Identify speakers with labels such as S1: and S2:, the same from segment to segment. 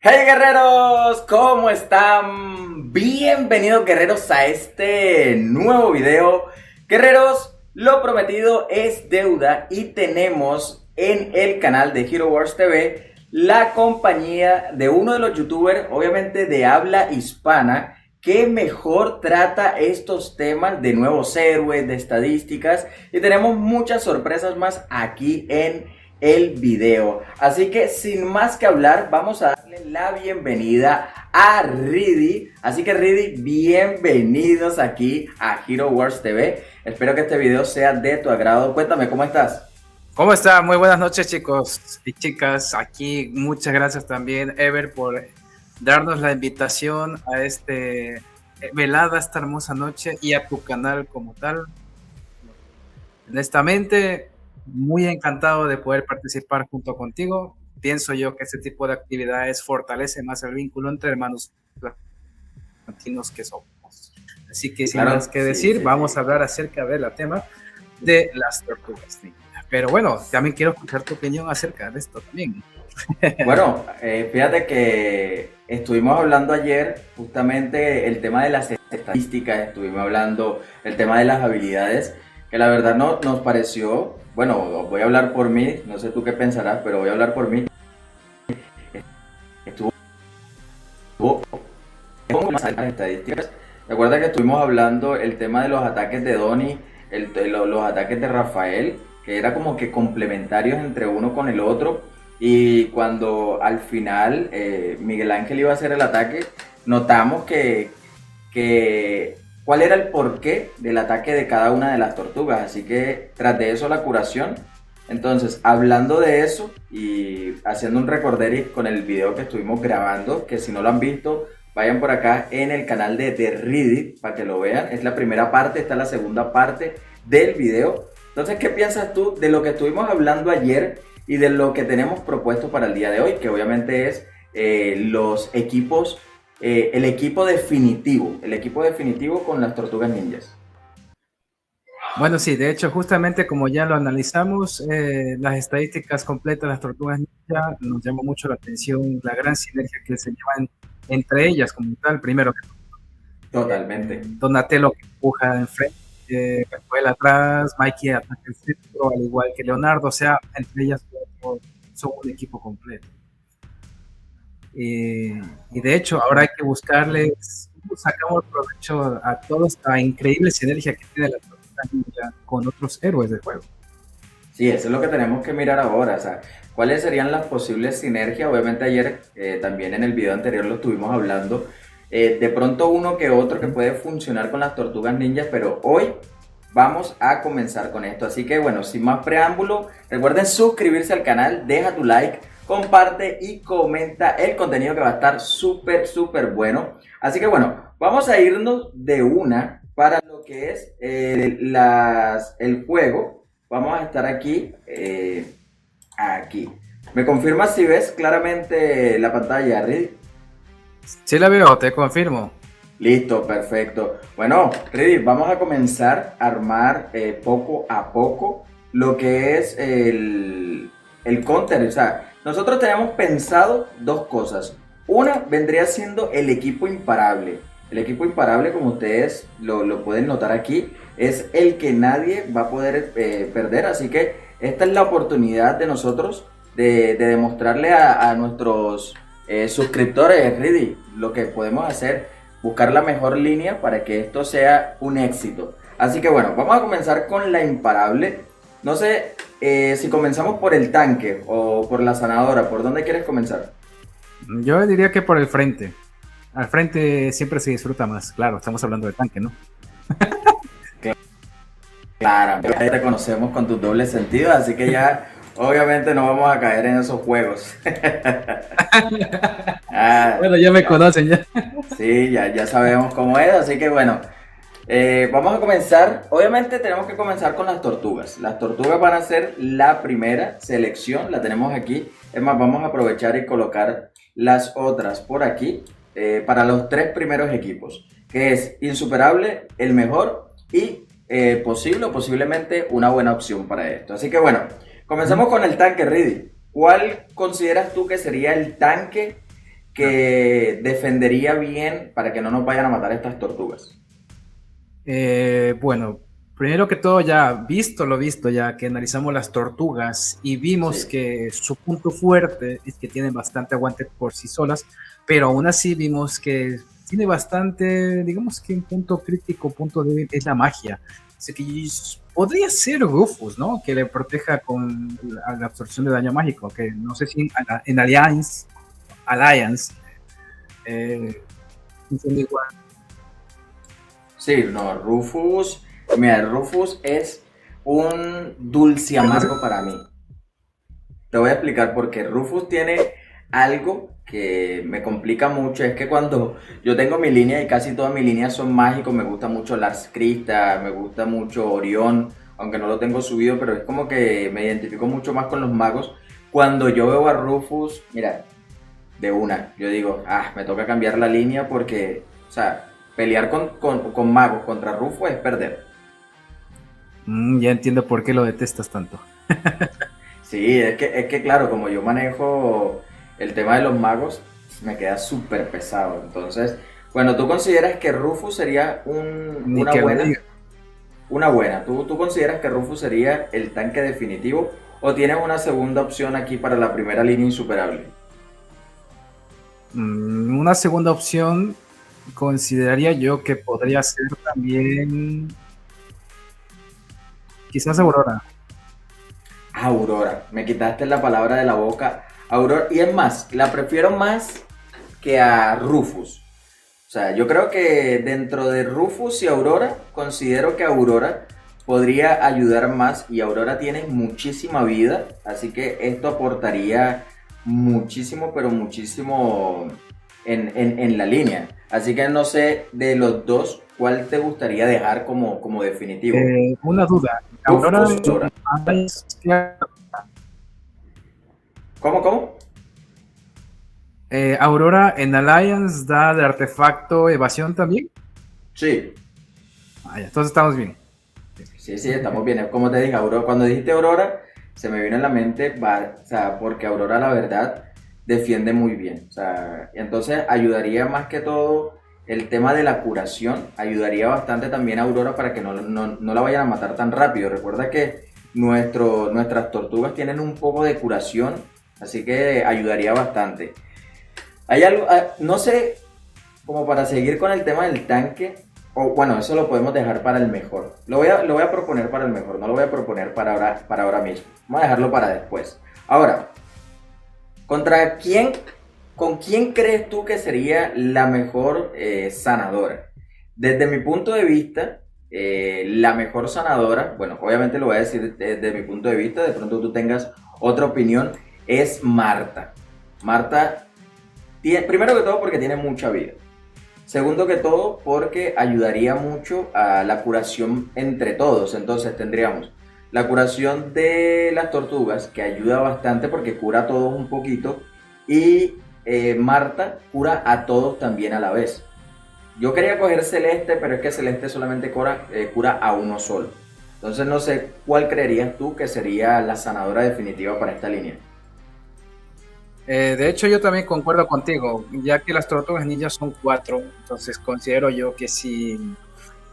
S1: Hey guerreros, ¿cómo están? Bienvenidos guerreros a este nuevo video. Guerreros, lo prometido es deuda y tenemos en el canal de Hero Wars TV la compañía de uno de los youtubers, obviamente de habla hispana, que mejor trata estos temas de nuevos héroes, de estadísticas, y tenemos muchas sorpresas más aquí en el video. Así que sin más que hablar, vamos a darle la bienvenida a Riddy. Así que Riddy, bienvenidos aquí a Hero Wars TV. Espero que este video sea de tu agrado. Cuéntame, ¿cómo estás?
S2: ¿Cómo está? Muy buenas noches, chicos y chicas. Aquí muchas gracias también, Ever, por darnos la invitación a este velada, esta hermosa noche, y a tu canal como tal. Honestamente, muy encantado de poder participar junto contigo. Pienso yo que este tipo de actividades fortalece más el vínculo entre hermanos latinos que somos. Así que sin
S1: Claro,
S2: más que
S1: sí,
S2: decir,
S1: sí,
S2: vamos
S1: sí.
S2: a hablar acerca del tema de las tortugas ninja. Pero bueno, también quiero escuchar tu opinión acerca de esto también.
S1: Bueno, fíjate que estuvimos hablando ayer justamente el tema de las estadísticas, estuvimos hablando el tema de las habilidades, que la verdad no, nos pareció, bueno, voy a hablar por mí, no sé tú qué pensarás, pero voy a hablar por mí. Estuvo con las estadísticas. Recuerda que estuvimos hablando el tema de los ataques de Donny, los ataques de Rafael, que era como que complementarios entre uno con el otro. Y cuando al final Miguel Ángel iba a hacer el ataque, notamos que cuál era el porqué del ataque de cada una de las tortugas. Así que tras de eso la curación. Entonces, hablando de eso y haciendo un recorderis con el video que estuvimos grabando, que si no lo han visto, vayan por acá en el canal de Reddit para que lo vean. Es la primera parte, esta es la segunda parte del video. Entonces, ¿qué piensas tú de lo que estuvimos hablando ayer y de lo que tenemos propuesto para el día de hoy? Que obviamente es los equipos, el equipo definitivo con las tortugas ninjas.
S2: Bueno, sí, de hecho, justamente como ya lo analizamos, las estadísticas completas de las tortugas ninja nos llama mucho la atención, la gran sinergia que se llevan entre ellas como tal. Primero,
S1: Totalmente.
S2: Donatello que empuja enfrente, Rafael atrás, Mikey ataca el centro, al igual que Leonardo. O sea, entre ellas son un equipo completo. Y de hecho, ahora hay que buscarles, sacamos provecho a toda esta increíble sinergia que tiene la tortuga ninja con otros héroes del juego.
S1: Sí, eso es lo que tenemos que mirar ahora, o sea, cuáles serían las posibles sinergias. Obviamente ayer, también en el video anterior lo estuvimos hablando, de pronto uno que otro que puede funcionar con las tortugas ninjas, pero hoy vamos a comenzar con esto. Así que bueno, sin más preámbulo, recuerden suscribirse al canal, deja tu like, comparte y comenta el contenido que va a estar súper bueno. Así que bueno, vamos a irnos de una para lo que es el juego. Vamos a estar aquí, aquí. ¿Me confirmas si ves claramente la pantalla, Ready?
S2: Sí la veo, te confirmo.
S1: Listo, perfecto. Bueno, Ready, vamos a comenzar a armar poco a poco lo que es el counter. O sea, nosotros tenemos pensado dos cosas. Una vendría siendo el equipo imparable. El equipo imparable, como ustedes lo pueden notar aquí, es el que nadie va a poder perder. Así que esta es la oportunidad de nosotros de demostrarle a nuestros suscriptores, Ready, lo que podemos hacer, buscar la mejor línea para que esto sea un éxito. Así que bueno, vamos a comenzar con la imparable. No sé si comenzamos por el tanque o por la sanadora. ¿Por dónde quieres comenzar?
S2: Yo diría que por el frente. Al frente siempre se disfruta más. Claro, estamos hablando de tanque, ¿no?
S1: Claro, ya te conocemos con tus dobles sentidos, así que ya obviamente no vamos a caer en esos juegos. Ah,
S2: Bueno, ya me conocen ya.
S1: sí, ya sabemos cómo es, así que bueno, vamos a comenzar. Obviamente tenemos que comenzar con las tortugas. Las tortugas van a ser la primera selección, la tenemos aquí. Es más, vamos a aprovechar y colocar las otras por aquí para los tres primeros equipos, que es insuperable, el mejor y posiblemente una buena opción para esto. Así que bueno, comencemos con el tanque, Ready. ¿Cuál consideras tú que sería el tanque
S2: Claro.
S1: que defendería bien para que no nos vayan a matar estas tortugas?
S2: Bueno, primero que todo, ya visto lo visto, ya que analizamos las tortugas y vimos
S1: Sí,
S2: que su punto fuerte es que tienen bastante aguante por sí solas, pero aún así vimos que tiene bastante, digamos que un punto crítico, punto débil es la magia. Así que podría ser Rufus, ¿no? Que le proteja con la absorción de daño mágico, que no sé si en Alliance funciona igual.
S1: sí, no, Rufus, mira, Rufus es un dulce amargo para mí. Te voy a explicar por qué. Rufus tiene algo que me complica mucho. Es que cuando yo tengo mi línea y casi todas mis líneas son mágicos, me gusta mucho Lars Krista, me gusta mucho Orión, aunque no lo tengo subido, pero es como que me identifico mucho más con los magos. Cuando yo veo a Rufus, mira, de una, yo digo, me toca cambiar la línea porque, o sea, pelear con magos contra Rufus es perder.
S2: Ya entiendo por qué lo detestas tanto.
S1: Sí, es que claro, como yo manejo el tema de los magos, me queda súper pesado. Entonces, bueno, ¿tú consideras que Rufus sería
S2: Ni que lo diga.
S1: una buena? ¿Tú consideras que Rufus sería el tanque definitivo o tienes una segunda opción aquí para la primera línea insuperable?
S2: Una segunda opción consideraría yo que podría ser también quizás Aurora.
S1: Aurora, me quitaste la palabra de la boca. Aurora, y es más, la prefiero más que a Rufus. O sea, yo creo que dentro de Rufus y Aurora, considero que Aurora podría ayudar más y Aurora tiene muchísima vida, así que esto aportaría muchísimo, pero muchísimo en la línea. Así que no sé de los dos, ¿cuál te gustaría dejar como definitivo?
S2: Una duda. Aurora,
S1: Rufus o Aurora. ¿Cómo?
S2: Aurora en Alliance da de artefacto evasión también.
S1: Sí,
S2: Entonces estamos bien.
S1: sí, estamos bien. Como te dije, Aurora, cuando dijiste Aurora, se me vino en la mente, o sea, porque Aurora la verdad defiende muy bien. O sea, y entonces ayudaría más que todo el tema de la curación, ayudaría bastante también a Aurora para que no la vayan a matar tan rápido. Recuerda que nuestras tortugas tienen un poco de curación, así que ayudaría bastante. Hay algo, no sé, como para seguir con el tema del tanque, o bueno, eso lo podemos dejar para el mejor. Lo voy a proponer para el mejor, no lo voy a proponer para ahora mismo. Vamos a dejarlo para después. Ahora, ¿contra quién, con quién crees tú que sería la mejor sanadora? Desde mi punto de vista, la mejor sanadora, bueno, obviamente lo voy a decir desde mi punto de vista, de pronto tú tengas otra opinión, es Marta. Marta, primero que todo porque tiene mucha vida. Segundo que todo, porque ayudaría mucho a la curación entre todos. Entonces tendríamos la curación de las tortugas, que ayuda bastante porque cura a todos un poquito. Y Marta cura a todos también a la vez. Yo quería coger Celeste, pero es que Celeste solamente cura a uno solo. Entonces no sé cuál creerías tú que sería la sanadora definitiva para esta línea.
S2: De hecho, yo también concuerdo contigo, ya que las tortugas ninjas son 4, entonces considero yo que si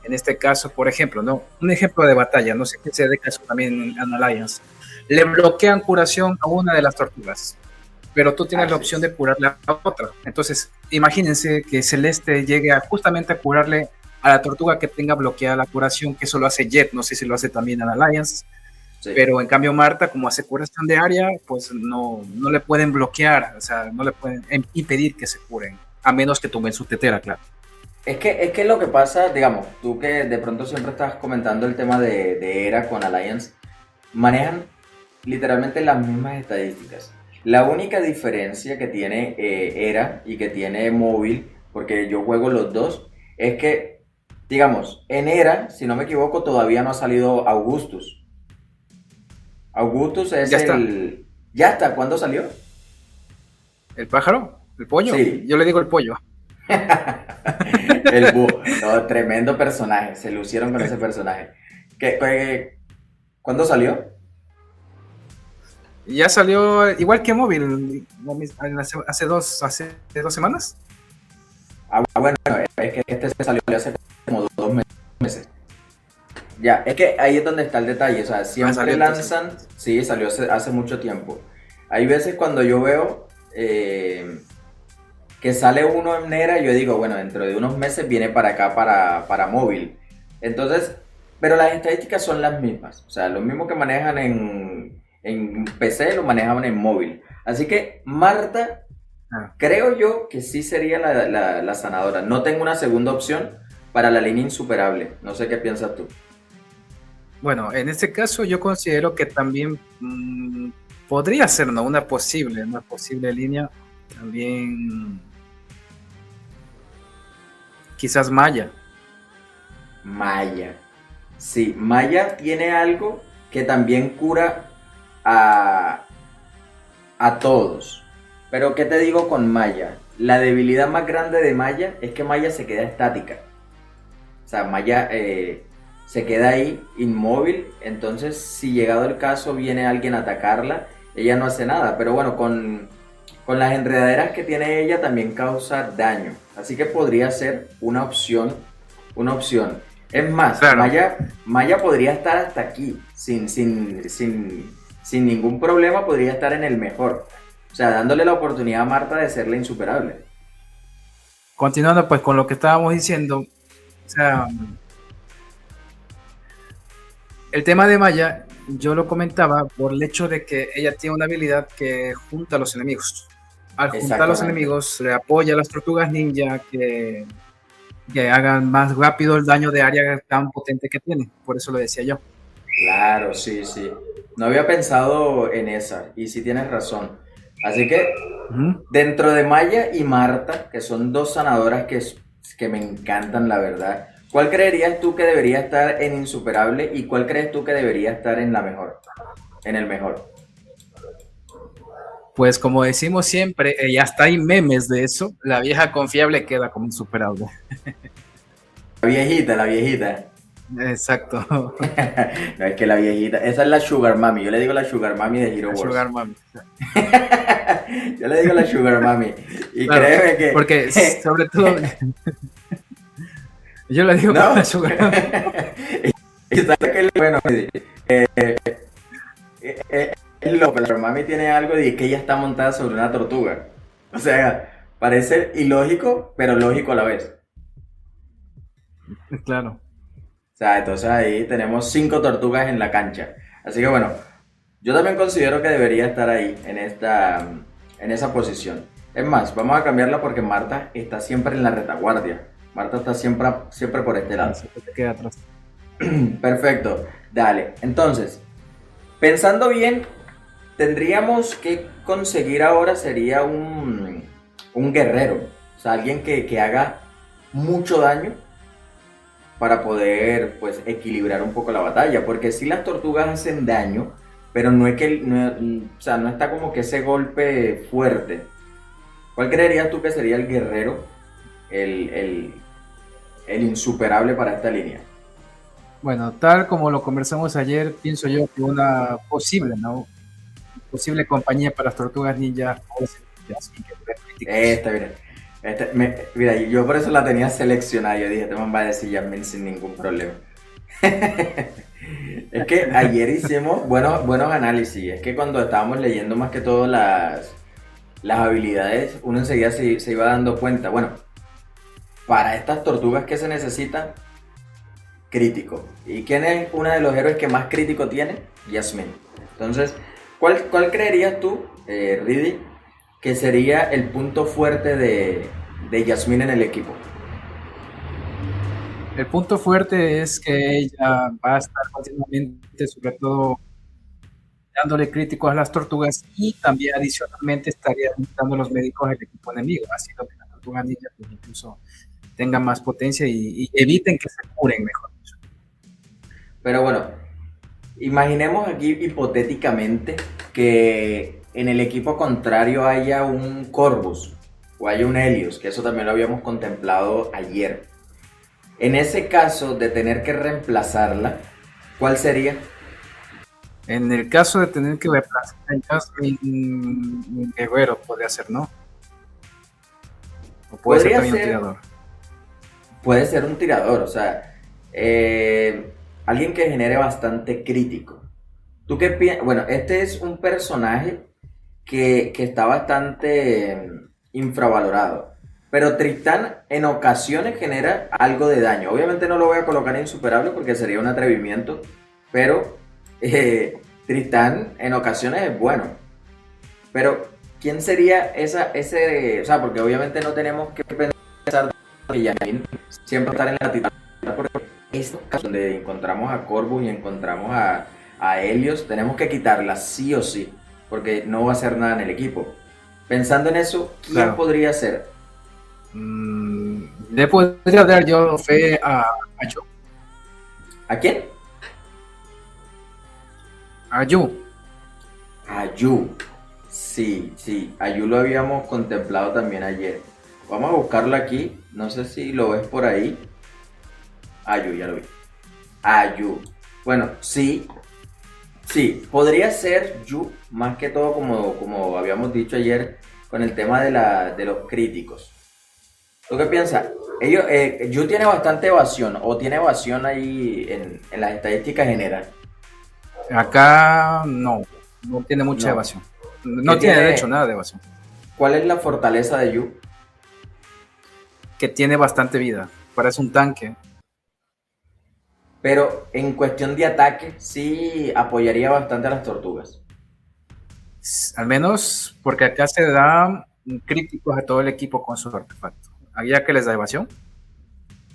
S2: en este caso, por ejemplo, ¿no? Un ejemplo de batalla, no sé qué se dé caso también en Alliance, le bloquean curación a una de las tortugas, pero tú tienes la
S1: Así
S2: opción
S1: es.
S2: de curarle a la otra. Entonces, imagínense que Celeste llegue justamente a curarle a la tortuga que tenga bloqueada la curación, que eso lo hace Jet, no sé si lo hace también en Alliance,
S1: Sí.
S2: pero en cambio Marta, como hace curación de área, pues no le pueden bloquear, o sea, no le pueden impedir que se curen, a menos que tomen su tetera, claro.
S1: Es que lo que pasa, digamos, tú que de pronto siempre estás comentando el tema de Era con Alliance, manejan literalmente las mismas estadísticas. La única diferencia que tiene Era y que tiene Móvil, porque yo juego los dos, es que, digamos, en Era, si no me equivoco, todavía no ha salido Augustus. Augustus es
S2: Ya está.
S1: el... ¿Ya está? ¿Cuándo salió?
S2: ¿El pájaro? ¿El pollo?
S1: Sí.
S2: Yo le digo el pollo.
S1: El búho. No, tremendo personaje. Se lucieron con ese personaje. ¿Cuándo salió?
S2: Ya salió igual que móvil, hace 2 semanas.
S1: Bueno, es que este se salió hace como 2 meses. Ya, es que ahí es donde está el detalle, o sea, siempre
S2: Salió entonces.
S1: lanzan, sí, salió hace mucho tiempo. Hay veces cuando yo veo que sale uno en Nera, yo digo, bueno, dentro de unos meses viene para acá, para móvil. Entonces, pero las estadísticas son las mismas, o sea, lo mismo que manejan en PC lo manejaban en móvil. Así que Marta,
S2: Ah,
S1: creo yo que sí sería la sanadora. No tengo una segunda opción para la línea insuperable. No sé qué piensas tú.
S2: bueno, en este caso yo considero que también podría ser, ¿no? Una posible línea. También quizás Maya.
S1: Maya. Sí, Maya tiene algo que también cura a, a todos. Pero ¿qué te digo con Maya? La debilidad más grande de Maya es que Maya se queda estática. O sea, Maya se queda ahí inmóvil. Entonces, si llegado el caso viene alguien a atacarla, ella no hace nada. Pero bueno, con las enredaderas que tiene ella también causa daño. Así que podría ser una opción. Una opción. Es más,
S2: Claro,
S1: Maya podría estar hasta aquí, sin ningún problema, podría estar en el mejor. O sea, dándole la oportunidad a Marta de ser la insuperable.
S2: continuando pues con lo que estábamos diciendo, o sea, el tema de Maya, yo lo comentaba por el hecho de que ella tiene una habilidad que junta a los enemigos. Al juntar a los
S1: Exactamente.
S2: enemigos, le apoya a las tortugas ninja que hagan más rápido el daño de área tan potente que tiene. Por eso lo decía yo.
S1: Claro, sí, sí. No había pensado en esa, y sí tienes razón. Así que
S2: Ujú.
S1: dentro de Maya y Marta, que son dos sanadoras que me encantan, la verdad, ¿cuál creerías tú que debería estar en insuperable y cuál crees tú que debería estar en la mejor? En el mejor.
S2: Pues como decimos siempre, y hasta hay memes de eso, la vieja confiable queda como insuperable.
S1: La viejita, la viejita.
S2: Exacto.
S1: No, es que la viejita, esa es la Sugar Mami, yo le digo la Sugar Mami de Hero
S2: La
S1: Wars.
S2: Sugar Mami.
S1: Yo le digo la Sugar Mami. Y
S2: Claro,
S1: créeme
S2: porque
S1: que...
S2: sobre todo, yo le digo como la
S1: ¿No?
S2: Sugar Mami.
S1: Y sabes que bueno, es loco, la Sugar Mami tiene algo de que ella está montada sobre una tortuga. O sea, parece ilógico, pero lógico a la vez.
S2: Claro.
S1: O sea, entonces ahí tenemos 5 tortugas en la cancha. Así que bueno, yo también considero que debería estar ahí, en esa posición. Es más, vamos a cambiarla porque Marta está siempre en la retaguardia. Marta está siempre por este lado.
S2: Siempre te queda atrás.
S1: Perfecto, dale. Entonces, pensando bien, tendríamos que conseguir ahora sería un guerrero. O sea, alguien que haga mucho daño para poder pues equilibrar un poco la batalla, porque si las tortugas hacen daño, pero no es que o sea, no está como que ese golpe fuerte. ¿Cuál creerías tú que sería el guerrero, el, el, el insuperable para esta línea?
S2: Bueno, tal como lo conversamos ayer, pienso yo que una posible, ¿no? Posible compañía para las tortugas ninja o Jasmine, que trae críticos.
S1: Esta, mira. Mira, yo por eso la tenía seleccionada. Yo dije, este man va a decir Jasmine sin ningún problema. Es que ayer hicimos buenos análisis. Es que cuando estábamos leyendo más que todo las habilidades, uno enseguida se iba dando cuenta. Bueno, para estas tortugas que se necesita, crítico. ¿Y quién es uno de los héroes que más crítico tiene? Jasmine. Entonces, ¿cuál creerías tú, Ridi, que sería el punto fuerte de Jasmine en el equipo?
S2: El punto fuerte es que ella va a estar continuamente, sobre todo, dándole críticos a las tortugas y también adicionalmente estaría limitando los médicos al equipo enemigo, haciendo que las tortugas ninja pues, incluso tengan más potencia y eviten que se curen mejor dicho.
S1: Pero bueno, imaginemos aquí hipotéticamente que en el equipo contrario haya un Corvus o haya un Helios, que eso también lo habíamos contemplado ayer. En ese caso de tener que reemplazarla, ¿cuál sería?
S2: En el caso de tener que reemplazar a Jasmine, Guerrero podría ser, ¿no? O puede ser
S1: Podría
S2: también un
S1: ser,
S2: tirador.
S1: puede ser un tirador, o sea, alguien que genere bastante crítico. ¿Tú qué piensas? Bueno, este es un personaje que está bastante infravalorado. Pero Tristán en ocasiones genera algo de daño. Obviamente no lo voy a colocar insuperable porque sería un atrevimiento. Pero Tristán en ocasiones es bueno. Pero ¿quién sería ese? O sea, porque obviamente no tenemos que pensar que Yamin siempre estar en la titular. Porque estos casos donde encontramos a Corvus y encontramos a Helios, tenemos que quitarla sí o sí. Porque no va a hacer nada en el equipo. Pensando en eso, ¿quién
S2: Claro.
S1: podría ser?
S2: Le podría dar yo fe a Yu.
S1: ¿A quién?
S2: A Yu.
S1: A Yu. Sí, sí, a Yu lo habíamos contemplado también ayer. Vamos a buscarlo aquí. No sé si lo ves por ahí. A Yu, ya lo vi. A Yu. Bueno, sí, sí, podría ser Yu, más que todo como habíamos dicho ayer, con el tema de los críticos. ¿Tú qué piensas? Yu tiene bastante evasión, o tiene evasión ahí en las estadísticas generales.
S2: Acá no tiene mucha
S1: No.
S2: evasión.
S1: ¿Qué
S2: No tiene de hecho
S1: tiene?
S2: nada de evasión.
S1: ¿Cuál es la fortaleza de Yu?
S2: Que tiene bastante vida. Parece un tanque.
S1: Pero en cuestión de ataque, sí apoyaría bastante a las tortugas.
S2: Al menos porque acá se da críticos a todo el equipo con sus artefactos. Allá que les da evasión.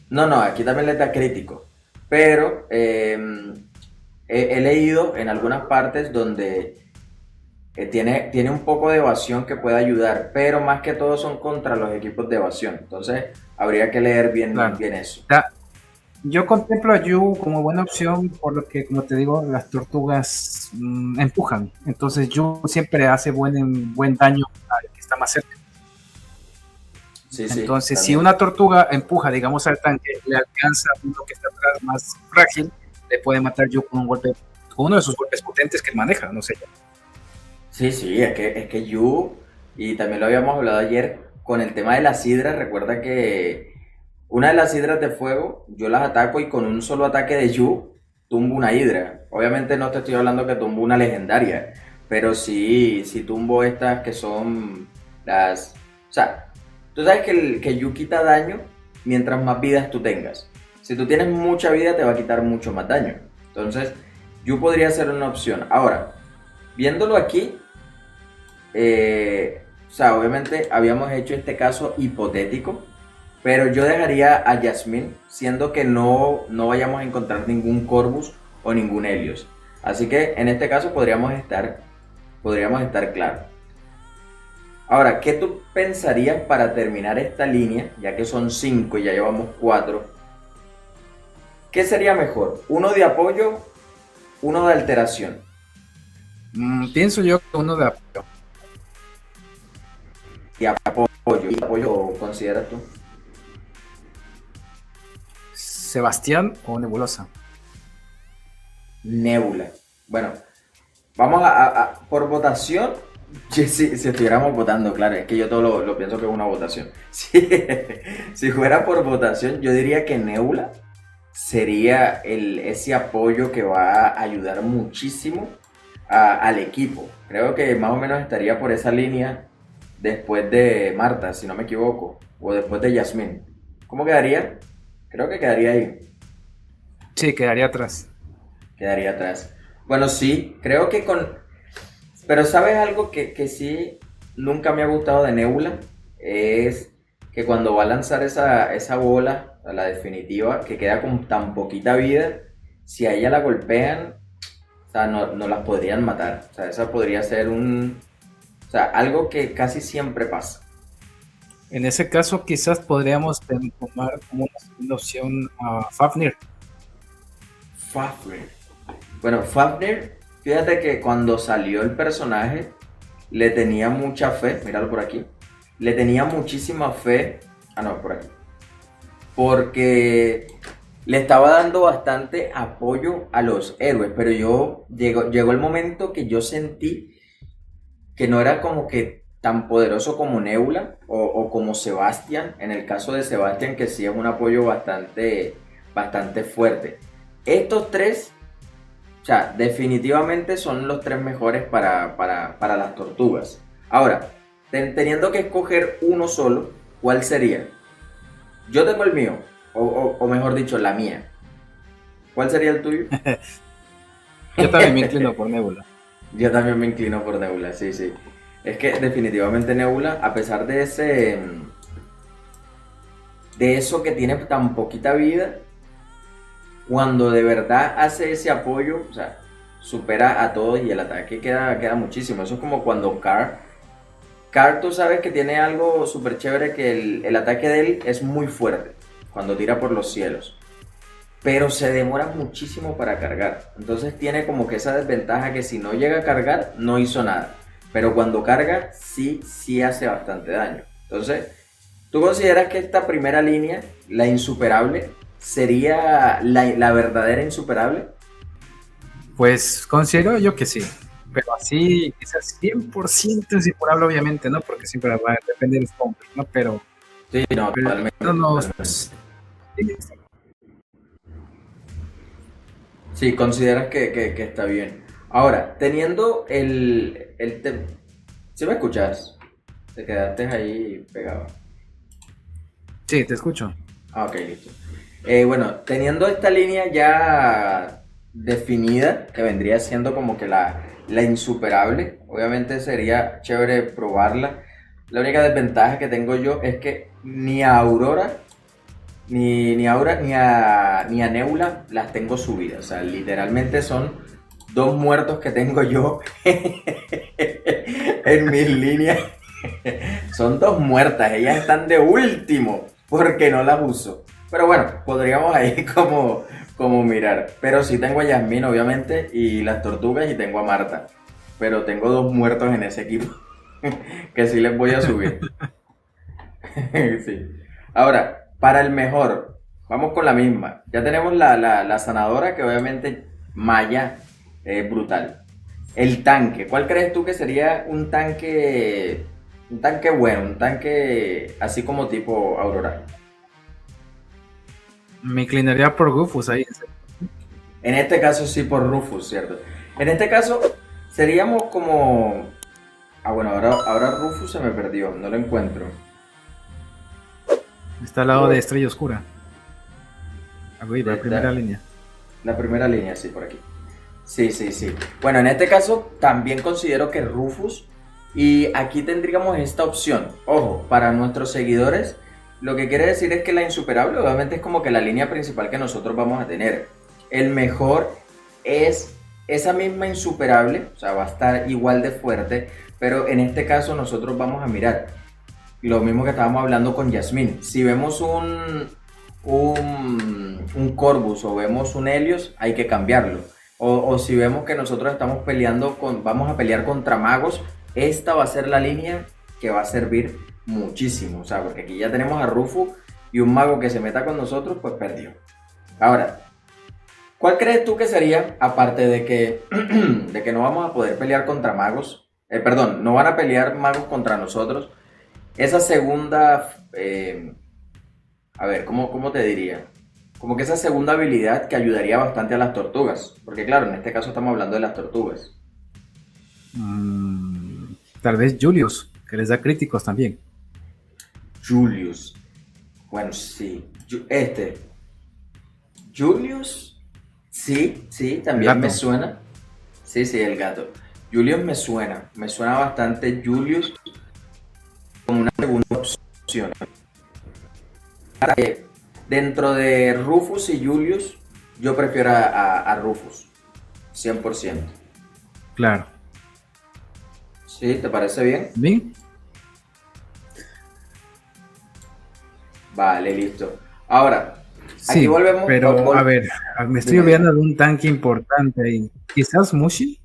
S1: No, no, aquí también les da crítico. Pero he leído en algunas partes donde tiene un poco de evasión que puede ayudar, pero más que todo son contra los equipos de evasión. Entonces habría que leer bien,
S2: Claro.
S1: bien eso.
S2: Yo contemplo a Yu como buena opción, por lo que, como te digo, las tortugas empujan. Entonces Yu siempre hace buen daño al que está más cerca.
S1: Sí, sí,
S2: Entonces, si
S1: también.
S2: una tortuga empuja, digamos, al tanque, le alcanza a uno que está atrás más frágil, le puede matar Yu con un golpe, con uno de sus golpes potentes que él maneja, no sé.
S1: Sí, sí, es que Yu, y también lo habíamos hablado ayer, con el tema de las hidras, recuerda que una de las hidras de fuego, yo las ataco y con un solo ataque de Yu, tumbo una hidra. Obviamente no te estoy hablando que tumbo una legendaria, pero sí tumbo estas que son las... O sea, tú sabes que Yu quita daño mientras más vidas tú tengas. Si tú tienes mucha vida te va a quitar mucho más daño. Entonces, Yu podría ser una opción. Ahora, viéndolo aquí, o sea, obviamente habíamos hecho este caso hipotético, pero yo dejaría a Yasmín, siendo que no vayamos a encontrar ningún Corvus o ningún Helios. Así que en este caso podríamos estar claros. Ahora, ¿qué tú pensarías para terminar esta línea? Ya que son 5 y ya llevamos 4. ¿Qué sería mejor? ¿Uno de apoyo? ¿Uno de alteración?
S2: Pienso yo que uno de apoyo.
S1: ¿Y apoyo consideras tú?
S2: Sebastián o Nebulosa.
S1: Nebula. Bueno, vamos por votación. Si estuviéramos votando, claro, es que yo todo lo pienso que es una votación. Si fuera por votación, yo diría que Nebula sería ese apoyo que va a ayudar muchísimo al equipo. Creo que más o menos estaría por esa línea después de Marta, si no me equivoco, o después de Yasmín. ¿Cómo quedaría? Creo que quedaría ahí.
S2: Sí, quedaría atrás.
S1: Quedaría atrás. Bueno, sí, creo que con... Pero ¿sabes algo que sí nunca me ha gustado de Nebula? Es que cuando va a lanzar esa bola, a la definitiva, que queda con tan poquita vida, si a ella la golpean, o sea, no las podrían matar. O sea, eso podría ser o sea, algo que casi siempre pasa.
S2: En ese caso, quizás podríamos tomar como una segunda opción a Fafnir.
S1: Fafnir. Bueno, Fafnir, fíjate que cuando salió el personaje, le tenía mucha fe, míralo por aquí, le tenía muchísima fe, no, por aquí, porque le estaba dando bastante apoyo a los héroes, pero llegó el momento que yo sentí que no era como que tan poderoso como Nebula o como Sebastian, en el caso de Sebastian, que sí es un apoyo bastante fuerte. Estos tres, o sea, definitivamente son los tres mejores para las tortugas. Ahora, teniendo que escoger uno solo, ¿cuál sería? Yo tengo el mío, o mejor dicho, la mía. ¿Cuál sería el tuyo?
S2: Yo también me inclino por Nebula.
S1: Yo también me inclino por Nebula, sí, sí. Es que definitivamente Nebula, a pesar de eso que tiene tan poquita vida, cuando de verdad hace ese apoyo, o sea, supera a todos y el ataque queda muchísimo. Eso es como cuando Carr, tú sabes que tiene algo súper chévere, que el ataque de él es muy fuerte cuando tira por los cielos, pero se demora muchísimo para cargar. Entonces tiene como que esa desventaja que si no llega a cargar, no hizo nada. Pero cuando carga, sí hace bastante daño. Entonces, ¿tú consideras que esta primera línea, la insuperable, sería la verdadera insuperable?
S2: Pues considero yo que sí, pero así quizás 100% insuperable obviamente, ¿no? Porque siempre va a depender del combo, ¿no? Pero
S1: Sí, no, totalmente.
S2: no nos...
S1: Sí, consideras que está bien. Ahora, teniendo ¿sí me escuchas? Te quedaste ahí pegado.
S2: Sí, te escucho.
S1: Ah, ok, listo. Bueno, teniendo esta línea ya definida, que vendría siendo como que la insuperable, obviamente sería chévere probarla. La única desventaja que tengo yo es que ni a Aurora, ni a Nebula las tengo subidas. O sea, literalmente son dos muertos que tengo yo en mis líneas. Son dos muertas, ellas están de último porque no las uso. Pero bueno, podríamos ahí como mirar. Pero sí tengo a Yasmín, obviamente, y las tortugas, y tengo a Marta. Pero tengo dos muertos en ese equipo que sí les voy a subir. Sí. Ahora, para el mejor, vamos con la misma. Ya tenemos la sanadora, que obviamente Maya es brutal. El tanque, ¿cuál crees tú que sería un tanque? Un tanque bueno, un tanque así como tipo Aurora.
S2: Me inclinaría por Rufus ahí.
S1: En este caso sí por Rufus, ¿cierto? En este caso seríamos como... Ah, bueno, ahora Rufus se me perdió, no lo encuentro.
S2: Está al lado de Estrella Oscura. Arriba, la primera línea.
S1: La primera línea, sí, por aquí. Sí, sí, sí. Bueno, en este caso también considero que Rufus. Y aquí tendríamos esta opción. Ojo, para nuestros seguidores, lo que quiere decir es que la insuperable obviamente es como que la línea principal que nosotros vamos a tener. El mejor es esa misma insuperable, o sea, va a estar igual de fuerte, pero en este caso nosotros vamos a mirar lo mismo que estábamos hablando con Yasmín. Si vemos un Corvus o vemos un Helios, hay que cambiarlo. O si vemos que nosotros estamos vamos a pelear contra magos, esta va a ser la línea que va a servir muchísimo. O sea, porque aquí ya tenemos a Rufus, y un mago que se meta con nosotros, pues perdió. Ahora, ¿cuál crees tú que sería, aparte de que, de que no vamos a poder pelear contra magos? Perdón, no van a pelear magos contra nosotros. Esa segunda, a ver, ¿cómo te diría? Como que esa segunda habilidad que ayudaría bastante a las tortugas. Porque claro, en este caso estamos hablando de las tortugas.
S2: Tal vez Julius, que les da críticos también.
S1: Julius. Bueno, sí. Julius. Sí, también me suena. Sí, el gato. Julius me suena bastante Julius como una segunda opción. Dentro de Rufus y Julius, yo prefiero a Rufus, 100%.
S2: Claro.
S1: ¿Sí? ¿Te parece bien?
S2: Bien.
S1: Vale, listo. Ahora,
S2: sí,
S1: aquí volvemos.
S2: Pero, a ver, me estoy olvidando de un tanque importante ahí. Quizás Mushi.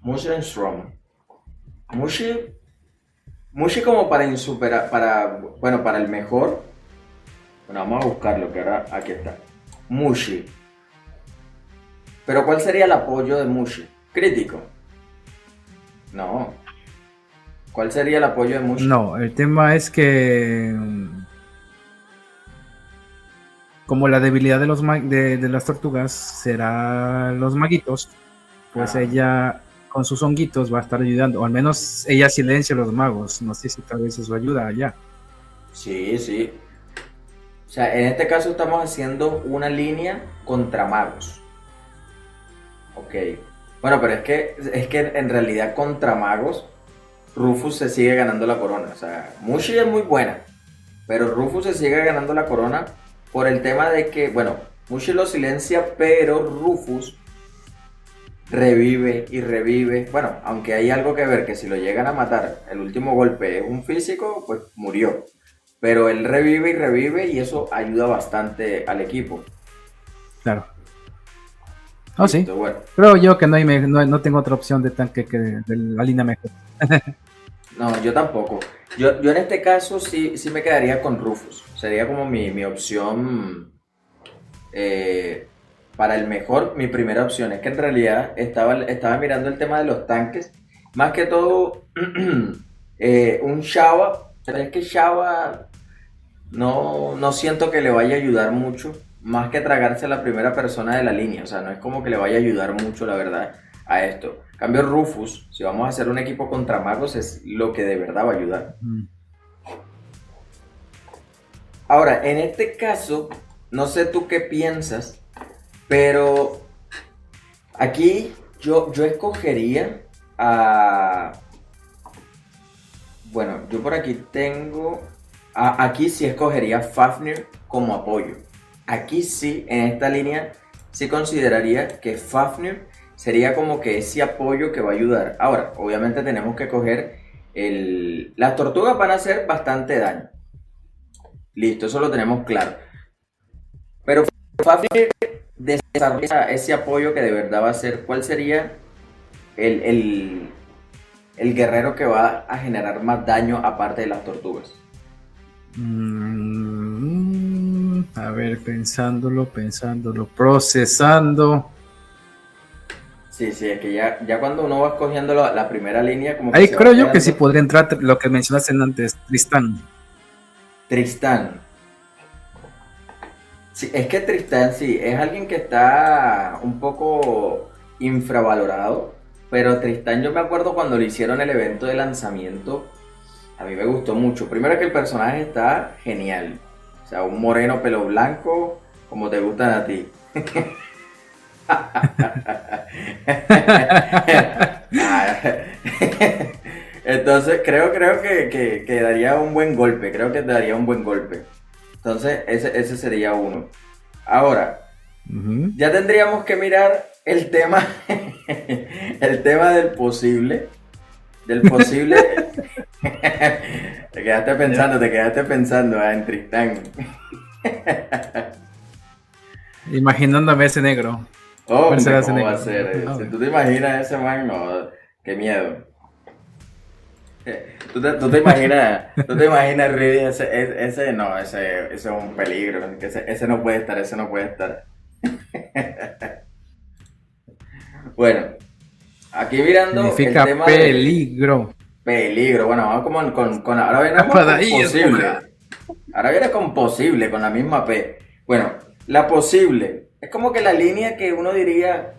S1: Mushi and Strong. Mushi como para el mejor. Bueno, vamos a buscarlo, que ahora aquí está. Mushi. Pero ¿cuál sería el apoyo de Mushi? Crítico. No. ¿Cuál sería el apoyo de Mushi?
S2: No, el tema es que como la debilidad de de las tortugas será los maguitos, pues ella con sus honguitos va a estar ayudando, o al menos ella silencia a los magos. No sé si tal vez eso ayuda allá.
S1: Sí, sí. O sea, en este caso estamos haciendo una línea contra magos. Ok. Bueno, pero es que en realidad contra magos, Rufus se sigue ganando la corona. O sea, Mushi es muy buena, pero Rufus se sigue ganando la corona por el tema de que, bueno, Mushi lo silencia, pero Rufus revive y revive. Bueno, aunque hay algo que ver, que si lo llegan a matar, el último golpe es un físico, pues murió. Pero él revive y revive y eso ayuda bastante al equipo.
S2: Claro. Oh, sí.
S1: Listo, bueno.
S2: Creo yo que no tengo otra opción de tanque que de la línea mejor.
S1: No, yo tampoco. Yo en este caso sí me quedaría con Rufus. Sería como mi opción para el mejor, mi primera opción. Es que en realidad estaba mirando el tema de los tanques. Más que todo, un Shava. Pero es que Shava no siento que le vaya a ayudar mucho. Más que tragarse a la primera persona de la línea. O sea, no es como que le vaya a ayudar mucho, la verdad, a esto. En cambio, Rufus, si vamos a hacer un equipo contra magos, es lo que de verdad va a ayudar. Ahora, en este caso, no sé tú qué piensas, pero aquí yo escogería a... Bueno, yo por aquí tengo... Aquí sí escogería a Fafnir como apoyo. Aquí sí, en esta línea, sí consideraría que Fafnir sería como que ese apoyo que va a ayudar. Ahora, obviamente tenemos que coger las tortugas van a hacer bastante daño. Listo, eso lo tenemos claro. Pero Fafnir desarrolla ese apoyo que de verdad va a ser. ¿Cuál sería el guerrero que va a generar más daño aparte de las tortugas?
S2: A ver, pensándolo, procesando.
S1: Sí, es que ya cuando uno va escogiendo la primera línea, como que
S2: ahí
S1: se
S2: creo
S1: va
S2: yo que
S1: quedando.
S2: sí podría entrar lo que mencionaste antes,
S1: Tristán. Sí, es que Tristán sí, es alguien que está un poco infravalorado, pero Tristán yo me acuerdo cuando le hicieron el evento de lanzamiento, a mí me gustó mucho. Primero que el personaje está genial, o sea, un moreno pelo blanco, como te gustan a ti. Entonces creo que daría un buen golpe, creo que daría un buen golpe. Entonces ese sería uno. Ahora, ya tendríamos que mirar el tema, el tema del posible. Te quedaste pensando en Tristán.
S2: Imaginándome ese negro.
S1: Oh,
S2: ¿Cuál será
S1: ¿cómo
S2: ese negro?
S1: va a ser?
S2: Ah,
S1: Si
S2: bueno.
S1: tú te imaginas ese man, no, qué miedo. ¿Tú te imaginas Rudy, ese es un peligro, que ese no puede estar. Bueno, aquí mirando el
S2: Significa
S1: tema
S2: peligro.
S1: peligro, bueno, vamos ahora venimos
S2: Para
S1: con
S2: ahí,
S1: posible.
S2: esponja.
S1: Ahora viene con posible, con la misma P. Bueno, la posible, es como que la línea que uno diría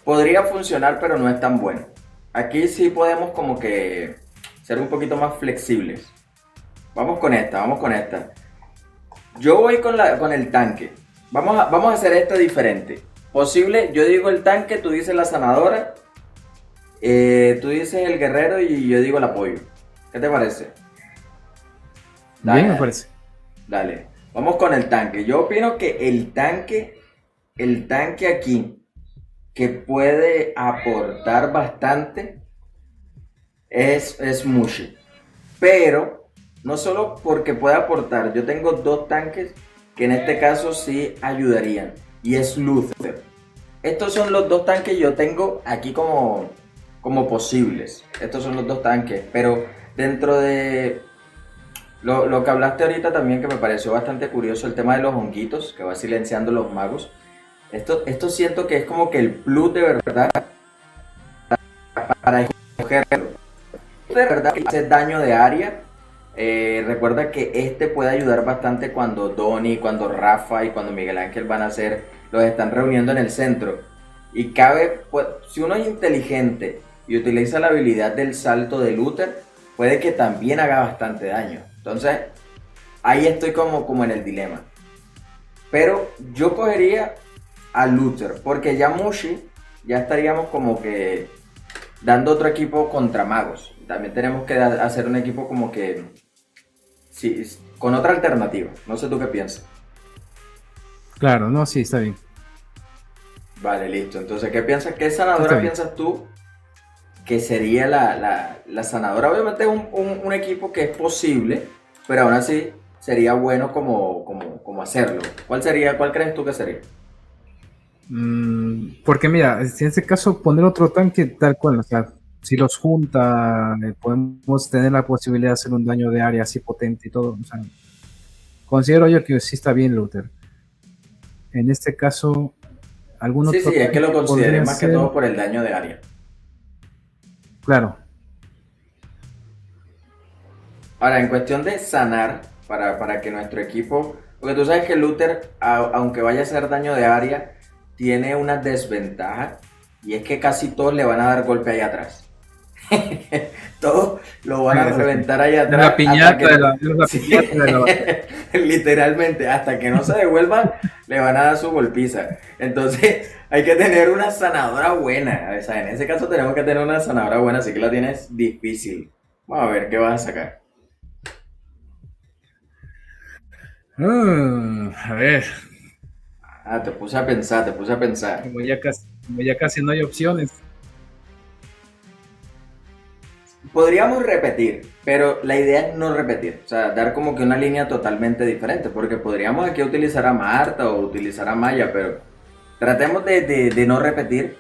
S1: podría funcionar, pero no es tan buena. Aquí sí podemos como que ser un poquito más flexibles. Vamos con esta. Yo voy con el tanque. Vamos a hacer esto diferente. Posible, yo digo el tanque, tú dices la sanadora, tú dices el guerrero y yo digo el apoyo. ¿Qué te parece?
S2: Bien, me parece.
S1: Dale. Vamos con el tanque. Yo opino que el tanque aquí, que puede aportar bastante, es Mushi. Pero no solo porque puede aportar, yo tengo dos tanques que en este caso sí ayudarían. Y es Luther. Estos son los dos tanques que yo tengo aquí como posibles. Estos son los dos tanques. Pero dentro de Lo que hablaste ahorita también, que me pareció bastante curioso, el tema de los honguitos, que va silenciando los magos. Esto siento que es como que el plus de verdad para escogerlo. De verdad que hace daño de área. Recuerda que este puede ayudar bastante cuando Donny, cuando Rafa y cuando Miguel Ángel van a hacer, los están reuniendo en el centro. Y cabe, pues, si uno es inteligente y utiliza la habilidad del salto de Luther, puede que también haga bastante daño. Entonces, ahí estoy como en el dilema. Pero yo cogería a Luther, porque ya Mushi, ya estaríamos como que dando otro equipo contra magos. También tenemos que hacer un equipo como que, sí, con otra alternativa. No sé tú qué piensas.
S2: Claro, no, sí, está bien.
S1: Vale, listo. Entonces, ¿qué piensas? ¿Qué
S2: Está
S1: sanadora
S2: bien.
S1: piensas tú que sería la sanadora? Obviamente es un equipo que es posible, pero aún así sería bueno como hacerlo. ¿Cuál crees tú que sería?
S2: Porque mira, en este caso poner otro tanque tal cual, o sea, si los junta, podemos tener la posibilidad de hacer un daño de área así potente y todo. O sea, considero yo que sí está bien Luther. En este caso, algún
S1: Sí,
S2: otro
S1: sí, es que lo
S2: tanque
S1: consideré
S2: podría
S1: más que
S2: ser,
S1: todo por el daño de área.
S2: claro,
S1: Ahora, en cuestión de sanar, para que nuestro equipo, porque tú sabes que Luther, aunque vaya a hacer daño de área, tiene una desventaja, y es que casi todos le van a dar golpe ahí atrás. Todos lo van a
S2: eso sí.
S1: reventar ahí
S2: Es la
S1: atrás hasta
S2: piñata
S1: que
S2: de
S1: no,
S2: la, es la
S1: sí,
S2: piñata de la batalla.
S1: literalmente, hasta que no se devuelva, le van a dar su golpiza. Entonces, hay que tener una sanadora buena. O sea, en ese caso tenemos que tener una sanadora buena, así que la tienes difícil. Vamos a ver qué vas a sacar.
S2: A ver,
S1: Ah, te puse a pensar, te puse a pensar.
S2: como ya casi no hay opciones.
S1: Podríamos repetir, pero la idea es no repetir, o sea, dar como que una línea totalmente diferente, porque podríamos aquí utilizar a Marta o utilizar a Maya, pero tratemos de no repetir